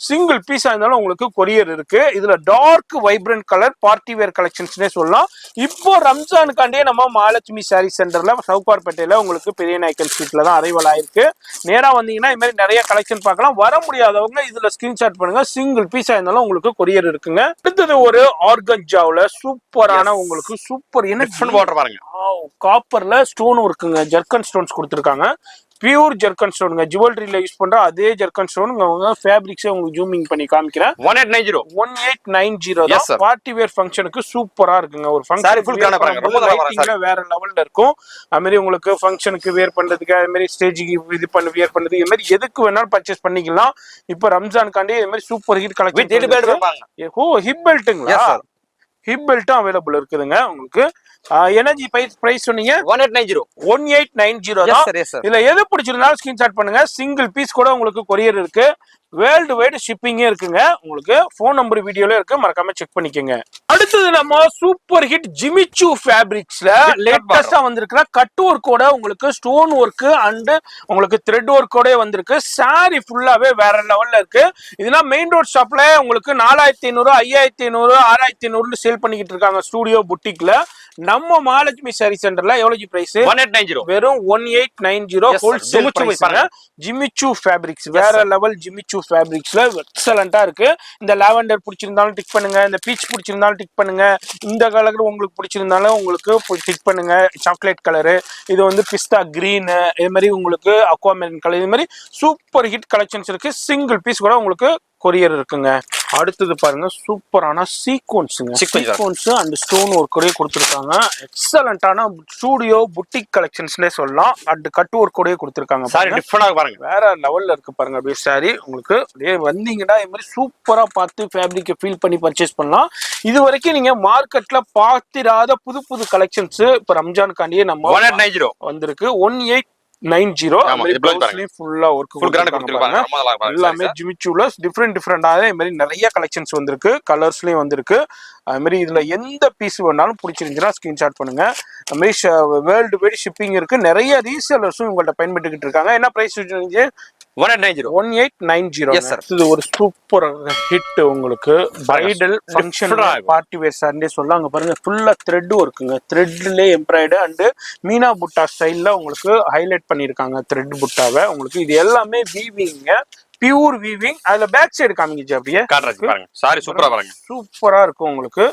சிங்கிள் பீஸா இருந்தாலும் உங்களுக்கு கொரியர் இருக்கு. இதுல dark vibrant colour party wear கலெக்ஷன்ஸ்னே சொல்லலாம். இப்போ ரம்ஜானுக்காண்டியே நம்ம மகாலட்சுமி சாரி சென்டர்ல சவுகார்பேட்டையில உங்களுக்கு பெரிய நாயக்கன் ஸ்ட்ரீட்ல தான் அரைவல் ஆயிருக்கு. நேரா வந்தீங்கன்னா இது மாதிரி நிறைய கலெக்ஷன் பார்க்கலாம். வர முடியாதவங்க இதுல ஸ்கிரீன்ஷாட் பண்ணுங்க. சிங்கிள் பீஸா இருந்தாலும் உங்களுக்கு கொரியர் இருக்குங்க. அடுத்தது ஒரு ஆர்கன்ஜாவுல சூப்பரான உங்களுக்கு சூப்பர் என்ன பாருங்க, காப்பர்ல ஸ்டோன் இருக்குங்க. ஜர்கன் ஸ்டோன்ஸ் கொடுத்துருக்காங்க. பியூர் ஜர்கன் ஸ்டோனுங்க. ஜுவல்லரியில யூஸ் பண்ற அதே ஜர்கன் ஸ்டோன். ஃபேப்ரிக்ஸே உங்களுக்கு ஜூமிங் பண்ணி காமிக்கிறேன். 1890 தான். பார்ட்டி வேர் ஃபங்க்ஷனுக்கு சூப்பரா இருக்குங்க. ஒரு ஃபங்க்ஷன் வேற லெவல்ல இருக்கும். அது மாதிரி உங்களுக்கு ஃபங்க்ஷனுக்கு வேர் பண்றதுக்கு, அது மாதிரி ஸ்டேஜுக்கு இது பண்ணி வியர் பண்றதுக்கு, இது மாதிரி எதுக்கு வேணாலும் பர்ச்சேஸ் பண்ணிக்கலாம். இப்போ ரம்ஜானுக்காண்டி இது மாதிரி சூப்பர் ஹிட் கலெக்ஷன். ஓ, ஹிப் பெல்ட்டுங்களா? ஹிப் பெல்ட்டும் அவைலபிள் இருக்குதுங்க உங்களுக்கு. எனர்ஜி பிரைஸ் சொன்னீங்க 1890 தான். இதுல எது பிடிச்சிருந்தாலும் ஸ்கிரீன்ஷாட் பண்ணுங்க. சிங்கிள் பீஸ் கூட உங்களுக்கு கொரியர் இருக்கு. வேர்ல்டு வைடு ஷிப்பிங்கே இருக்குங்க. உங்களுக்கு போன் நம்பர் வீடியோல இருக்கு, மறக்காம செக் பண்ணிக்கோங்க. அடுத்தது நம்ம சூப்பர் ஹிட் ஜிமிச்சு ஃபேப்ரிக்ஸ்ல லேட்டஸ்டா வந்திருக்கிற கட் ஒர்க்கோட உங்களுக்கு ஸ்டோன் ஒர்க் அண்ட் உங்களுக்கு த்ரெட் ஒர்க்கோட வந்திருக்கு. சாரி ஃபுல்லாவே வேற லெவல்ல இருக்கு. இதுனா மெயின் ரோட் ஷாப்ல உங்களுக்கு 4500, 5500, 6500 சேல் பண்ணிக்கிட்டு இருக்காங்க ஸ்டூடியோ புட்டிக்ல. நம்ம மகாலட்சுமி சாரி சென்டர்ல எவ்வளவு பிரைஸ்? 1890. வெறும் 1890 ஹோல்சேல் பிரைஸ்ங்க. ஜிமிச்சு ஃபேப்ரிக்ஸ் வேற லெவல். ஜிமிச்சு ஃபேப்ரிக்ஸ்ல எக்ஸலண்டா இருக்கு. இந்த லாவெண்டர் பிடிச்சிருந்தாலும் டிக் பண்ணுங்க, இந்த பீச் பிடிச்சிருந்தாலும் டிக் பண்ணுங்க, இந்த கலர் உங்களுக்கு பிடிச்சிருந்தாலும் உங்களுக்கு டிக் பண்ணுங்க. சாக்லேட் கலரு, இது வந்து பிஸ்தா கிரீன், இது மாதிரி உங்களுக்கு அக்வாமெரின் கலர், இது மாதிரி சூப்பர் ஹிட் கலெக்ஷன்ஸ் இருக்கு. சிங்கிள் பீஸ் கூட உங்களுக்கு கொரியர் இருக்குங்க. அடுத்தது பாருங்க, சூப்பரான சீக்வன்ஸுங்க. சீக்வன்ஸ் அண்ட் ஸ்டோன் ஒர்க் கூட கொடுத்துருக்காங்க. எக்ஸலண்டான ஸ்டூடியோ புட்டிக் கலெக்ஷன்ஸ்னே சொல்லலாம். அண்ட் கட் ஒர்க் கூட கொடுத்துருக்காங்க. பாருங்க, வேற லெவல்ல இருக்கு பாருங்க. அப்படியே சாரி உங்களுக்கு அப்படியே வந்தீங்கன்னா இது மாதிரி சூப்பரா பார்த்து ஃபேப்ரிக்கை ஃபீல் பண்ணி பர்ச்சேஸ் பண்ணலாம். இது வரைக்கும் நீங்க மார்க்கெட்ல பார்த்திராத புது புது கலெக்ஷன்ஸ் இப்ப ரம்ஜானுக்காண்டியே நம்ம வந்திருக்கு. 1890 ஃபுல்லா ஒர்க் எல்லாமே ஜிமிச்சுல டிஃப்ரெண்டாவே இது மாதிரி நிறைய கலெக்ஷன்ஸ் வந்திருக்கு. கலர்ஸ்லயும் வந்திருக்கு. அது மாதிரி இதுல எந்த பீஸ் வேணாலும் பிடிச்சிருந்துச்சுன்னா ஸ்கிரீன்ஷாட் பண்ணுங்க. அது மாதிரி வேர்ல்டு வைடு ஷிப்பிங் இருக்கு. நிறைய ரீசேலர்ஸும் உங்கள்ட்ட பயன்பட்டுக்கிட்டு இருக்காங்க. என்ன பிரைஸ்? 1890. இது ஒரு சூப்பர் ஹிட் உங்களுக்கு. பிரைடல் ஃபங்க்ஷன் பார்ட்டி வேர் சாரினே சொல்லலாம். அங்க பாருங்க, ஃபுல்லா த்ரெட் ஒர்க்குங்க. த்ரெட்லயே எம்ப்ராய்டு அண்ட் மீனா புட்டா ஸ்டைல்ல உங்களுக்கு ஹைலைட் பண்ணிருக்காங்க த்ரெட் புட்டாவை. உங்களுக்கு இது எல்லாமே வீவிங்க, பியூர் வீவிங். அதுல பேக் சைடு காமிக்கிச்சு அப்படியே பாருங்க. சாரி சூப்பரா பாருங்க, சூப்பரா இருக்கும் உங்களுக்கு.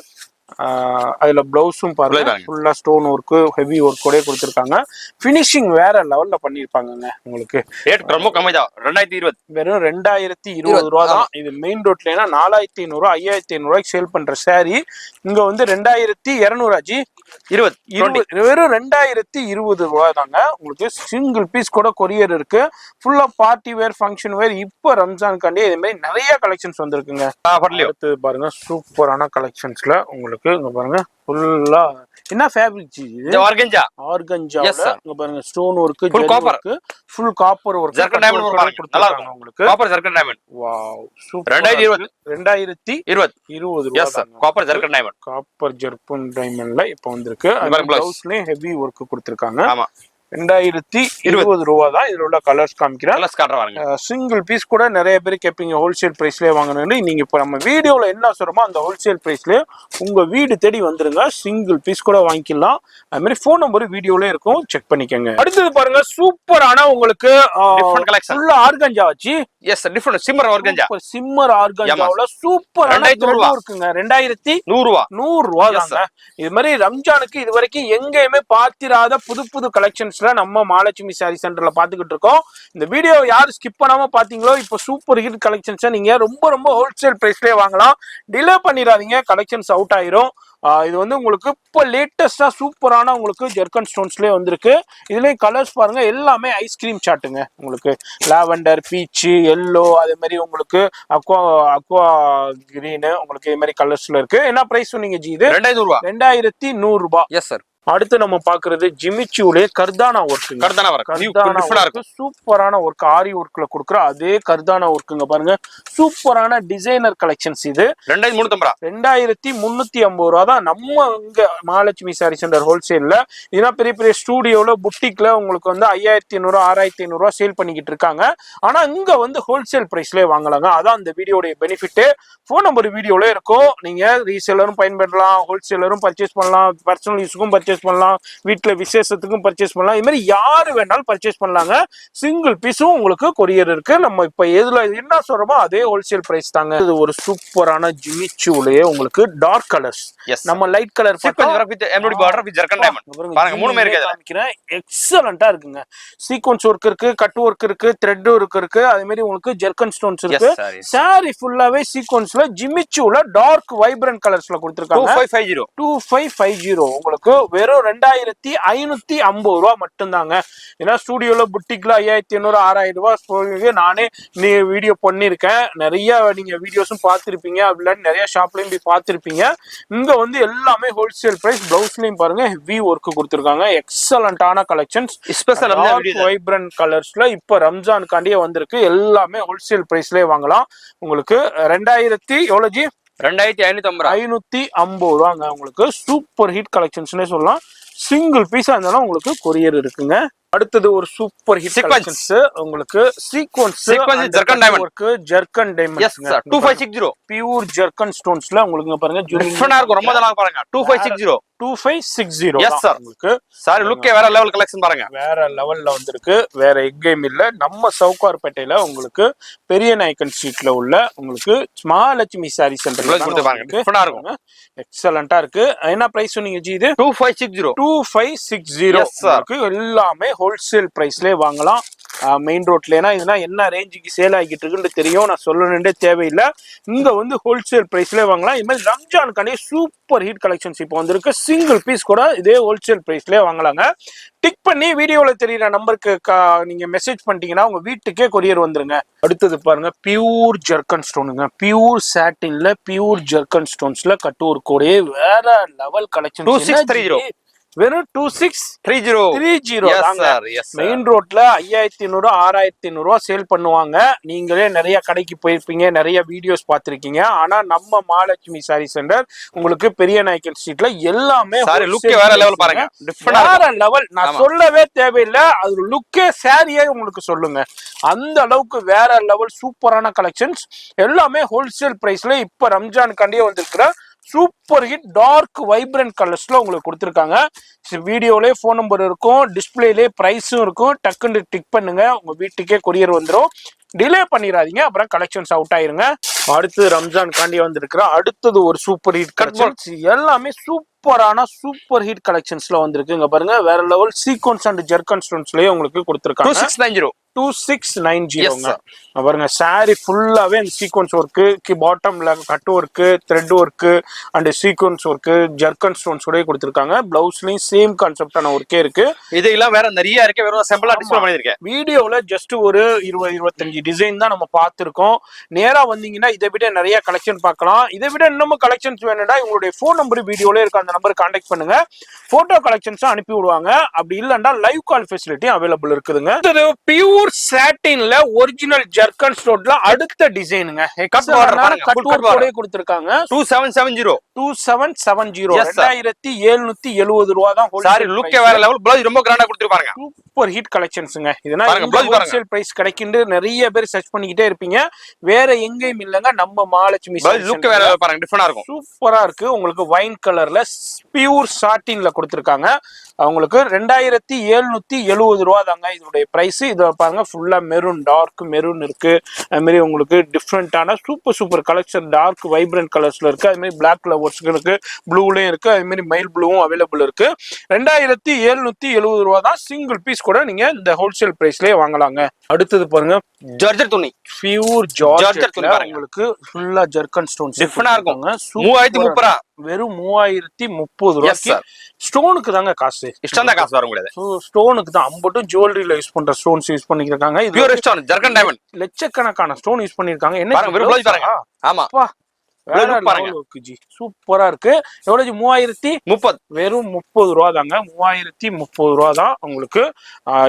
அதுல பிளவுஸும் பாருங்க, ஃபுல்லா ஸ்டோன் ஒர்க், ஹெவி ஒர்க் கூட கொடுத்துருக்காங்க. பினிஷிங் வேற லெவல்ல பண்ணிருப்பாங்க உங்களுக்கு. ரொம்ப கம்மி தான், 2020. வெறும் 2020 ரூபா தான். இது மெயின் ரோட்ல 4500, 5500 ரூபாய்க்கு சேல் பண்ற சாரி இங்க வந்து 2200 ஆச்சு. வெறும் 2020 ரூபாய் தாங்க உங்களுக்கு. சிங்கிள் பீஸ் கூட கொரியர் இருக்கு. ஃபுல்லா பார்ட்டி வேர், ஃபங்க்ஷன் வேர். இப்போ ரம்ஜானுக்காண்டி இது மாதிரி நிறைய கலெக்ஷன்ஸ் வந்திருக்குங்க. அடுத்து பாருங்க, சூப்பரான கலெக்ஷன்ஸ்ல உங்களுக்கு இங்க பாருங்க, ஃபுல்லா என்ன ஃபேப்ரிக் இது? ஆர்கன்ஜா. இங்க பாருங்க, stone work, full copper work, zircon diamond கொடுத்திருக்காங்க உங்களுக்கு. Copper zircon diamond. Wow, super. 2020 ரூபாய். Copper zircon diamond. Copper zircon டைமண்ட்ல இப்போ வந்திருக்கு. பிளவுஸ்லயே ஹெவி ஒர்க் கொடுத்திருக்காங்க. ஆமா, 2020 ரூபா தான். இதுல உள்ள கலர்ஸ் காமிக்கிறேன். சிங்கிள் பீஸ் கூட நிறைய பேர் கேட்பீங்க ஹோல்சேல் பிரைஸ்லயே வாங்கணும்னு. நீங்க இப்ப நம்ம வீடியோல என்ன சொல்றோமோ அந்த ஹோல்சேல் பிரைஸ்லயே உங்க வீடு தேடி வந்துருங்க. சிங்கிள் பீஸ் கூட வாங்கிக்கலாம். அது மாதிரி போன் நம்பர் வீடியோல இருக்கும், செக் பண்ணிக்கோங்க. அடுத்தது பாருங்க, சூப்பரான உங்களுக்கு ஃபுல்லா ஆர்கன்ஜா வச்சு. Yes, different shimmer organza. Shimmer ஆர்கன்ஜாவுல சூப்பரான இருக்குங்க. 2100 ரூபா தாங்க. இது மாதிரி ரம்ஜானுக்கு இது வரைக்கும் எங்கேயுமே பார்த்திராத புது புது கலெக்ஷன்ஸ் நம்ம மகாலட்சுமி சாரி சென்டர்ல பாத்துக்கிட்டு இருக்கோம். இந்த வீடியோ யாரு ஸ்கிப் பண்ணாம பாத்தீங்களோ, இப்போ சூப்பர் ஹிட் கலெக்ஷன்ஸ் நீங்க ரொம்ப ஹோல்சேல் பிரைஸ்லயே வாங்கலாம். டிலே பண்ணிடாதீங்க, கலெக்ஷன்ஸ் அவுட் ஆயிரும். இது வந்து உங்களுக்கு இப்போ லேட்டஸ்டா சூப்பரான உங்களுக்கு ஜெர்கன் ஸ்டோன்ஸ்லயே வந்திருக்கு. இதுலயும் கலர்ஸ் பாருங்க, எல்லாமே ஐஸ்கிரீம் சாட்டுங்க. உங்களுக்கு லாவெண்டர், பீச், எல்லோ, அதே மாதிரி உங்களுக்கு அக்வா கிரீன், உங்களுக்கு இது மாதிரி கலர்ஸ்ல இருக்கு. என்ன பிரைஸ் சொன்னீங்க ஜி? இது 2100 ரூபாய். Yes sir. அடுத்து நம்ம பாக்குறது ஜிமிச்சூலே கர்தானா ஒர்க். சூப்பரான ஒர்க், ஆரி ஒர்க்ல கொடுக்குற அதே கர்தானா ஒர்க்குங்க பாருங்க. சூப்பரான டிசைனர் கலெக்ஷன்ஸ் இது. 2350 ரூபா தான் நம்ம இங்க மகாலட்சுமி சாரி சென்டர் ஹோல்சேல்ல. இதெல்லாம் பெரிய பெரிய ஸ்டூடியோல புட்டிக்ல உங்களுக்கு வந்து 5500 6500 ரூபா சேல் பண்ணிக்கிட்டு இருக்காங்க. ஆனா இங்க வந்து ஹோல்சேல் பிரைஸ்லயே வாங்கலாங்க. அதான் இந்த வீடியோடைய பெனிஃபிட். போன் நம்பர் வீடியோல இருக்கும். நீங்க ரீசேலரும் பயன்படுத்தலாம், ஹோல்சேலரும் பர்ச்சேஸ் பண்ணலாம், பர்சனல் யூஸ்க்கும் பர்ச்சேஸ் பண்ணலாம், வீட்டுல விசேஷத்துக்கும் பர்ச்சேஸ் பண்ணலாம். இது மாதிரி யாரு வேணாலும் பர்ச்சேஸ் பண்ணலாங்க. சிங்கிள் பீஸும் உங்களுக்கு கொரியர் இருக்கு. நம்ம இப்ப எதுல என்ன சொல்றோமோ அதே ஹோல்சேல் பிரைஸ் தாங்க. இது ஒரு சூப்பரான ஜிமிச்சூலயே உங்களுக்கு டார்க் கலர்ஸ், நம்ம லைட் கலர் எக்ஸலண்டா இருக்குங்க. சீக்வன்ஸ் ஒர்க் இருக்கு, கட் ஒர்க் இருக்கு, த்ரெட் ஒர்க் இருக்கு, அதே மாதிரி உங்களுக்கு ஜெர்கன் ஸ்டோன்ஸ் இருக்கு. சாரி ஃபுல்லாவே சீக்வன்ஸ்ல ஜிமிச்சூல டார்க் வைப்ரண்ட் கலர்ஸ்ல கொடுத்திருக்காங்க. 2550 உங்களுக்கு வெறும் 2550 ரூபா மட்டும்தாங்க. ஏன்னா ஸ்டூடியோல புட்டிக்ல 5500 6000 ரூபாய் நானே வீடியோ பண்ணிருக்கேன். நிறைய நீங்க வீடியோஸும் பார்த்திருப்பீங்க, அப்படி நிறைய ஷாப்லயும் போய் பார்த்திருப்பீங்க. இங்க வந்து எல்லாமே ஹோல்சேல் பிரைஸ். பிளவுஸ்லயும் பாருங்க ஹெவி ஒர்க் கொடுத்திருக்காங்க. எக்ஸலண்டான கலெக்ஷன்ஸ், ஸ்பெஷல் வைப்ரண்ட் கலர்ஸ்ல இப்ப ரம்ஜானுக்காண்டியே வந்திருக்கு. எல்லாமே ஹோல்சேல் பிரைஸ்லயே வாங்கலாம். உங்களுக்கு 2550 ரூபாங்க. உங்களுக்கு சூப்பர் ஹிட் கலெக்ஷன்ஸ்னே சொல்லலாம். சிங்கிள் பீஸா இருந்தாலும் உங்களுக்கு கொரியர் இருக்குங்க. அடுத்தது ஒரு சூப்பர் ஹிட் கலெக்ஷன்ஸ் உங்களுக்கு sequence zircon diamond, zircon diamond 2560 pure zircon ஸ்டோன்ஸ்ல உங்களுக்கு பாருங்க டிஃபரண்டா இருக்கும். ரொம்ப நல்லா பாருங்க 2560 எஸ் சார். உங்களுக்கு சாரி லுக்கே வேற லெவல் கலெக்ஷன் பாருங்க, வேற லெவல்ல வந்திருக்கு. வேற எங்கேயும் இல்ல. நம்ம சவுகார்பேட்டையில உங்களுக்கு பெரிய நாயக்கன் ஸ்ட்ரீட்ல உள்ள உங்களுக்கு மகாலட்சுமி சாரி சென்டர்ல பாருங்க. டிஃபரண்டா இருக்கும், எக்ஸலண்டா இருக்கு. என்ன பிரைஸ் சொன்னீங்க ஜி? இது 2560 எல்லாமே ஹோல்சேல் பிரைஸ்லயே வாங்கலாம். மெயின் ரோட்ல இதெல்லாம் என்ன ரேஞ்சுக்கு சேல் ஆகிட்டு இருக்குன்னு தெரியும், நான் சொல்லணுன்றே தேவையில்லை. இங்க வந்து ஹோல்சேல் பிரைஸ்லயே வாங்கலாம். இது மாதிரி ரம்ஜானுக்கான சூப்பர் ஹிட் கலெக்ஷன்ஸ் இப்போ வந்திருக்கு. சிங்கிள் பீஸ் கூட இதே ஹோல்சேல் பிரைஸ்லயே வாங்கலாங்க. டிக் பண்ணி வீடியோல தெரியுற நம்பருக்கு நீங்க மெசேஜ் பண்ணிட்டீங்கன்னா உங்க வீட்டுக்கே கொரியர் வந்துருங்க. அடுத்தது பாருங்க பியூர் ஜெர்கன் ஸ்டோனுங்க. பியூர் சாட்டின்ல பியூர் ஜெர்கன் ஸ்டோன்ஸ்ல கட்டூர் கோடே வேற லெவல் கலெக்ஷன். 2630 வெறும் 2630 மெயின் ரோட்ல 5500 6500 ரூபா சேல் பண்ணுவாங்க. நீங்களே நிறைய கடைக்கு போயிருப்பீங்க, நிறைய வீடியோஸ் பார்த்திருக்கீங்க. ஆனா நம்ம மகாலட்சுமி சாரி சென்டர் உங்களுக்கு பெரிய நாயக்கன் ஸ்ட்ரீட்ல எல்லாமே வேற லெவல் பாருங்க, வேற லெவல். நான் சொல்லவே தேவையில்லை, அது லுக்கே சாரியே உங்களுக்கு சொல்லுங்க. அந்த அளவுக்கு வேற லெவல் சூப்பரான கலெக்ஷன்ஸ். எல்லாமே ஹோல்சேல் பிரைஸ்ல இப்ப ரம்ஜானுக்காண்டியே வந்திருக்கிற சூப்பர் ஹிட் டார்க் வைப்ரண்ட் கலர்ஸ்ல உங்களுக்கு கொடுத்துருக்காங்க. வீடியோலயே போன் நம்பர் இருக்கும், டிஸ்பிளேலயே பிரைஸும் இருக்கும். டக்குன்னு டிக் பண்ணுங்க, உங்க வீட்டுக்கே கொரியர் வந்துடும். டிலே பண்ணிடாதீங்க, அப்புறம் கலெக்ஷன்ஸ் அவுட் ஆயிருங்க. அடுத்து ரம்ஜான் காண்டி வந்திருக்கிற அடுத்தது ஒரு சூப்பர் ஹிட் கலெக்ஷன்ஸ். எல்லாமே சூப்பரான சூப்பர் ஹிட் கலெக்ஷன்ஸ்ல வந்திருக்கு. இங்க பாருங்க வேற லெவல் சீக்வன்ஸ் அண்ட் ஜெர்கன் ஸ்டோன்ஸ்லயே உங்களுக்கு கொடுத்துருக்காங்க. 2690 பாருங்க. சாரி ஃபுல்லாவே அந்த சீக்வன்ஸ் ஒர்க்கு, பாட்டம்ல cut work, thread work and sequence work, zircon stones கூட கொடுத்துருக்காங்க. பிளவுஸ்லயும் சேம் கான்செப்டான ஒர்க்கே இருக்கு. இதெல்லாம் வேற நிறைய இருக்கு, வெறும் சிம்பிளா டிஸ்ப்ளே பண்ணிருக்கேன். வீடியோல ஜஸ்ட் ஒரு 20-25 டிசைன் தான் நம்ம பார்த்திருக்கோம். நேரா வந்தீங்கன்னா இதை விட நிறைய கலெக்ஷன் பார்க்கலாம். இதை விட இன்னமும் கலெக்ஷன்ஸ் வேணும்னா உங்களுடைய போன் நம்பர் வீடியோல இருக்கு, அந்த நம்பர் கான்டாக்ட் பண்ணுங்க. போட்டோ கலெக்ஷன்ஸ் அனுப்பி விடுவாங்க. அப்படி இல்லைன்னா லைவ் கால் ஃபெசிலிட்டி அவைலபிள் இருக்குதுங்க. பியூர் சாட்டின்ல ஒரிஜினல் ஜெர்கன் ஸ்டோன்ல அடுத்த டிசைனுங்க. கட் பார்டர் கொடுத்திருக்காங்க. 2770 2770 ரூபா தான். சாரி லுக்கே வேற லெவல். ப்ளவுஸ் ரொம்ப கிராண்டா கொடுத்திருப்பாங்க. சூப்பர் ஹிட் கலெக்ஷன்ஸ்ங்க. இதெல்லாம் ஹோல்சேல் பிரைஸ் கிடைக்குன்னு நிறைய பேர் சர்ச் பண்ணிக்கிட்டே இருப்பீங்க. வேற எங்கேயும் இல்லங்க, நம்ம மகாலட்சுமி லுக் வேற பாருங்க, டிஃபரண்டா இருக்கும். சூப்பரா இருக்கு. உங்களுக்கு வைன் கலர்ல பியூர் சாட்டின்ல கொடுத்திருக்காங்க. அவங்களுக்கு 2770 ரூபா தாங்க இதனுடைய பிரைஸ். இத பாருங்க ஃபுல்லா மெரூன், டார்க் மெரூன் இருக்கு. அது மாதிரி உங்களுக்கு டிஃப்ரெண்டான சூப்பர் கலெக்ஷன் டார்க் வைப்ரண்ட் கலர்ஸ்ல இருக்கு. அது மாதிரி பிளாக் ஃபிளவர்ஸ் இருக்கு, ப்ளூலயும் இருக்கு, அது மாதிரி மயில் ப்ளூவும் அவைலபிள் இருக்கு. 2770 ரூபா தான். சிங்கிள் பீஸ் கூட நீங்க இந்த ஹோல்சேல் பிரைஸ்லயே வாங்கலாங்க. அடுத்தது பாருங்க ஜார்ஜெட் துணி, பியூர் ஜார்ஜெட் துணி. உங்களுக்கு ஃபுல்லா ஜெர்கன் ஸ்டோன்ஸ் டிஃபரண்டா இருக்கும். 3030 வெறும் 3030 ரூபாய்க்கு. ஸ்டோனுக்கு தாங்க காசு, இஷ்டம் தான் காசு வர முடியாது. ஸ்டோனுக்கு தான். அம்பட்டும் ஜுவல்லரியில யூஸ் பண்ற ஸ்டோன்ஸ் யூஸ் பண்ணிருக்காங்க. பியூர் ஸ்டோன் ஜெர்கன் டைமண்ட் லட்சக்கணக்கான ஸ்டோன் யூஸ் பண்ணிருக்காங்க. என்ன பாருங்க, வெறும் ப்ளவுஸ் பாருங்க. ஆமா, சூப்பரா இருக்கு. எவ்வளவு 3030? வெறும் 30 ரூபா தாங்க. 3030 ரூபா தான் உங்களுக்கு.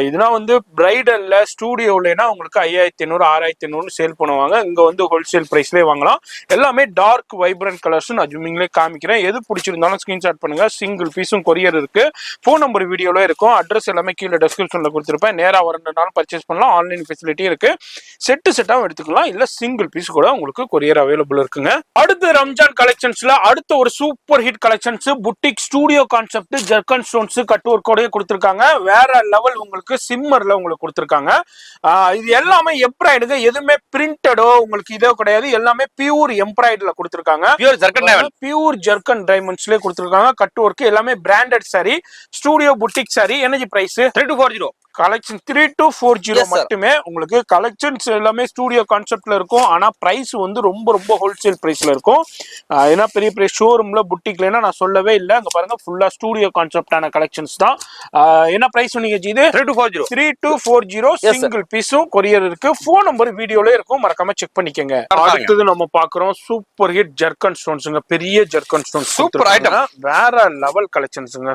இதுனா வந்து பிரைடல்ல ஸ்டூடியோலனா உங்களுக்கு 5500 6500 சேல் பண்ணுவாங்க. இங்க வந்து ஹோல்சேல் பிரைஸ்லயே வாங்கலாம். எல்லாமே டார்க் வைப்ரண்ட் கலர்ஸ் நான் ஜூமிங்லயே காமிக்கிறேன். எது பிடிச்சிருந்தாலும் ஸ்கிரீன்ஷாட் பண்ணுங்க. சிங்கிள் பீஸும் கொரியர் இருக்கு. போன் நம்பர் வீடியோல இருக்கும். அட்ரஸ் எல்லாமே கீழே டிஸ்கிரிப்ஷன்ல கொடுத்துருப்பேன். நேரா வரணும்னாலும் பர்ச்சேஸ் பண்ணலாம். ஆன்லைன் ஃபெசிலிட்டி இருக்கு. செட்டாவும் எடுத்துக்கலாம். இல்ல சிங்கிள் பீஸ் கூட உங்களுக்கு கொரியர் அவைலபிள் இருக்குங்க. அடுத்து ரம்ஜான் கலெக்ஷன்ஸ்ல அடுத்த ஒரு super hit collections boutique studio concept zircon stones cut ஒர்க்கோடய கொடுத்துருக்காங்க. வேற லெவல் உங்களுக்கு சிம்மர்ல உங்களுக்கு கொடுத்துருக்காங்க. இது எல்லாமே எம்ப்ராய்டுங்க. எதுவுமே பிரிண்டடோ உங்களுக்கு இதோ கிடையாது. எல்லாமே பியூர் எம்ப்ராய்டுல கொடுத்துருக்காங்க. பியூர் ஜர்கன் டைமண்ட்ஸ்லயே கொடுத்துருக்காங்க. கட் ஒர்க் எல்லாமே branded saree. Studio boutique saree. Energy price 3240 collection 3240 மட்டுமே. உங்களுக்கு கலெக்ஷன்ஸ் எல்லாமே ஸ்டூடியோ கான்செப்ட்ல இருக்கும். ஆனா பிரைஸ் வந்து ரொம்ப ரொம்ப ஹோல்சேல் பிரைஸ்ல இருக்கும். ஏன்னா பெரிய பெரிய ஷோரூம்ல புட்டிக்ல நான் சொல்லவே இல்லை. அங்க பாருங்க ஃபுல்லா ஸ்டூடியோ கான்செப்டான கலெக்ஷன்ஸ் தான். என்ன பிரைஸ் சொன்னீங்க இது? 3240 சிங்கிள் பீஸும் கொரியர் இருக்கு. போன் நம்பர் வீடியோல இருக்கும். மறக்காம செக் பண்ணிக்கங்க. அடுத்தது நம்ம பாக்குறோம் சூப்பர் ஹிட் ஜர்கன் ஸ்டோன்ஸ்ங்க. பெரிய ஜர்கன் ஸ்டோன்ஸ் சூப்பர் ஐட்டம். வேற லெவல் கலெக்ஷன்ஸ்ங்க.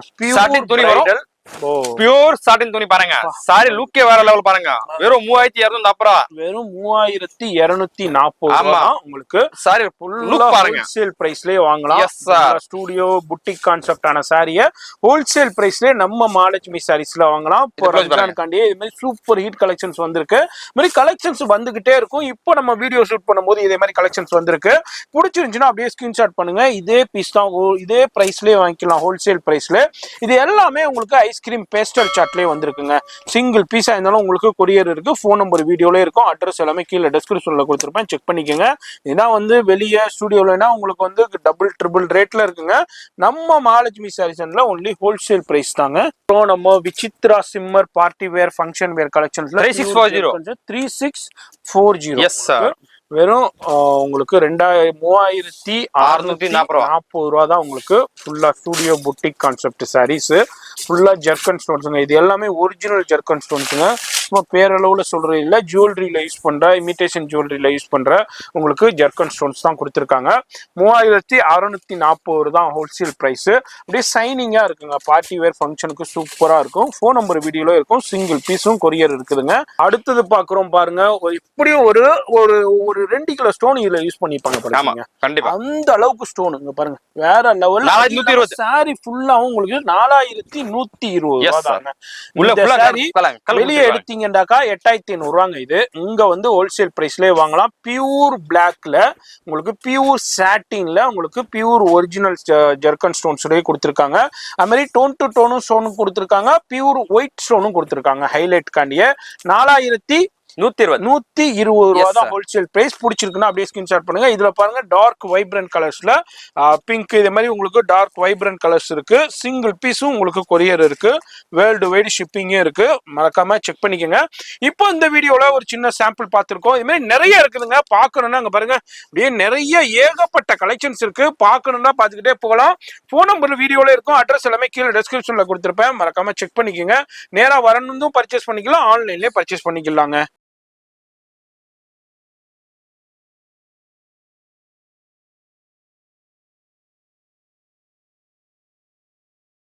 பியூர் சாட்டின் துணி பாருங்க. சாரி லுக்கே வேற லெவல் பாருங்க. வெறும் 3240 வெறும் 3240 உங்களுக்கு சாரி லுக் பாருங்க. ஹோல்சேல் பிரைஸ்லயே வாங்கலாம். ஸ்டூடியோ புட்டிக் கான்செப்டான சாரிய ஹோல்சேல் பிரைஸ்லயே நம்ம மகாலட்சுமி சாரீஸ்ல வாங்கலாம். இப்போ ரம்ஜானுக்காண்டி இது மாதிரி சூப்பர் ஹிட் கலெக்ஷன்ஸ் வந்திருக்கு. இது மாதிரி கலெக்ஷன்ஸ் வந்துகிட்டே இருக்கும். இப்போ நம்ம வீடியோ ஷூட் பண்ணும்போது இதே மாதிரி கலெக்ஷன்ஸ் வந்திருக்கு. பிடிச்சிருந்துச்சுன்னா அப்படியே ஸ்கிரீன்ஷாட் பண்ணுங்க. இதே பீஸ் தான் இதே பிரைஸ்லயே வாங்கிக்கலாம் ஹோல்சேல் பிரைஸ்ல. இது எல்லாமே உங்களுக்கு ஐஸ்கிரீம் பேஸ்டல் சார்ட்லயே வந்திருக்குங்க. சிங்கிள் பீஸா இருந்தாலும் உங்களுக்கு கொரியர் இருக்கு. போன் நம்பர் வீடியோல இருக்கும். அட்ரஸ் எல்லாமே கீழே டிஸ்கிரிப்ஷன்ல கொடுத்துருப்பேன். செக் பண்ணிக்கோங்க. இதான் வந்து வெளியே ஸ்டூடியோலனா உங்களுக்கு வந்து டபுள் ட்ரிபிள் ரேட்ல இருக்குங்க. நம்ம மகாலட்சுமி சாரீஸ்ல ஒன்லி ஹோல்சேல் பிரைஸ் தாங்க. இப்போ நம்ம Vichitra shimmer party wear function wear கலெக்ஷன்ஸ்ல 3640 எஸ் சார். வெறும் உங்களுக்கு 3640 ரூபா தான் உங்களுக்கு. ஃபுல்லா ஸ்டூடியோ புட்டிக் கான்செப்ட் சாரீஸ். ஃபுல்லா ஜர்கன் ஸ்டோன்ஸுங்க. இது எல்லாமே ஒரிஜினல் ஜர்கன் ஸ்டோன்ஸுங்க. சும்மா பேரளவுல சொல்றது இல்ல. ஜுவல்லரியில யூஸ் பண்ற இமிடேஷன் ஜுவல்லரியில யூஸ் பண்ற உங்களுக்கு ஜர்கன் ஸ்டோன்ஸ் தான் கொடுத்துருக்காங்க. 3640 தான் ஹோல்சேல் பிரைஸ். அப்படியே சைனிங்கா இருக்குங்க. பார்ட்டி வேர் ஃபங்க்ஷனுக்கு சூப்பரா இருக்கும். போன் நம்பர் வீடியோல இருக்கும். சிங்கிள் பீஸும் கொரியர் இருக்குதுங்க. அடுத்தது பாக்குறோம் பாருங்க. இப்படியும் ஒரு ஒரு ஒரு 2 கிலோ ஸ்டோன் இதுல யூஸ் பண்ணிப்பாங்க பாருங்க. கண்டிப்பா அந்த அளவுக்கு ஸ்டோன் இங்க பாருங்க. வேற லெவல். 4120 சாரி ஃபுல்லாவும் உங்களுக்கு 4120 தாங்க. வெளியே எடுத்தீங்கன்னாக்கா 8500 ரூபாங்க. இது இங்க வந்து ஹோல்சேல் பிரைஸ்லயே வாங்கலாம். பியூர் பிளாக்ல உங்களுக்கு பியூர் சாட்டின்ல உங்களுக்கு பியூர் ஒரிஜினல் ஜர்கன் ஸ்டோன்ஸ்லயே கொடுத்துருக்காங்க. அது மாதிரி டோன் டு டோனும் ஸ்டோனும் கொடுத்துருக்காங்க. பியூர் ஒயிட் ஸ்டோனும் கொடுத்துருக்காங்க. ஹைலைட் காண்டிய 4120 ரூபா தான் ஹோல்சேல் பிரைஸ். பிடிச்சிருக்குன்னா அப்படியே ஸ்கிரீன்ஷாட் பண்ணுங்க. இதுல பாருங்க டார்க் வைப்ரண்ட் கலர்ஸ்ல பிங்க் இது மாதிரி உங்களுக்கு டார்க் வைப்ரண்ட் கலர்ஸ் இருக்கு. சிங்கிள் பீஸும் உங்களுக்கு கொரியர் இருக்கு. வேர்ல்டு வைடு ஷிப்பிங்கே இருக்கு. மறக்காம செக் பண்ணிக்கோங்க. இப்போ இந்த வீடியோல ஒரு சின்ன சாம்பிள் பார்த்திருக்கோம். இது மாதிரி நிறைய இருக்குதுங்க. பார்க்கணும்னா அங்க பாருங்க அப்படியே நிறைய ஏகப்பட்ட கலெக்ஷன்ஸ் இருக்கு. பார்க்கணும்னா பார்த்துக்கிட்டே போகலாம். போன் நம்பர் வீடியோல இருக்கும். அட்ரஸ் எல்லாமே கீழே டிஸ்கிரிப்ஷன்ல கொடுத்துருப்பேன். மறக்காம செக் பண்ணிக்கோங்க. நேரா வரணும் பர்ச்சேஸ் பண்ணிக்கலாம். ஆன்லைன்லயே பர்ச்சேஸ் பண்ணிக்கலாங்க.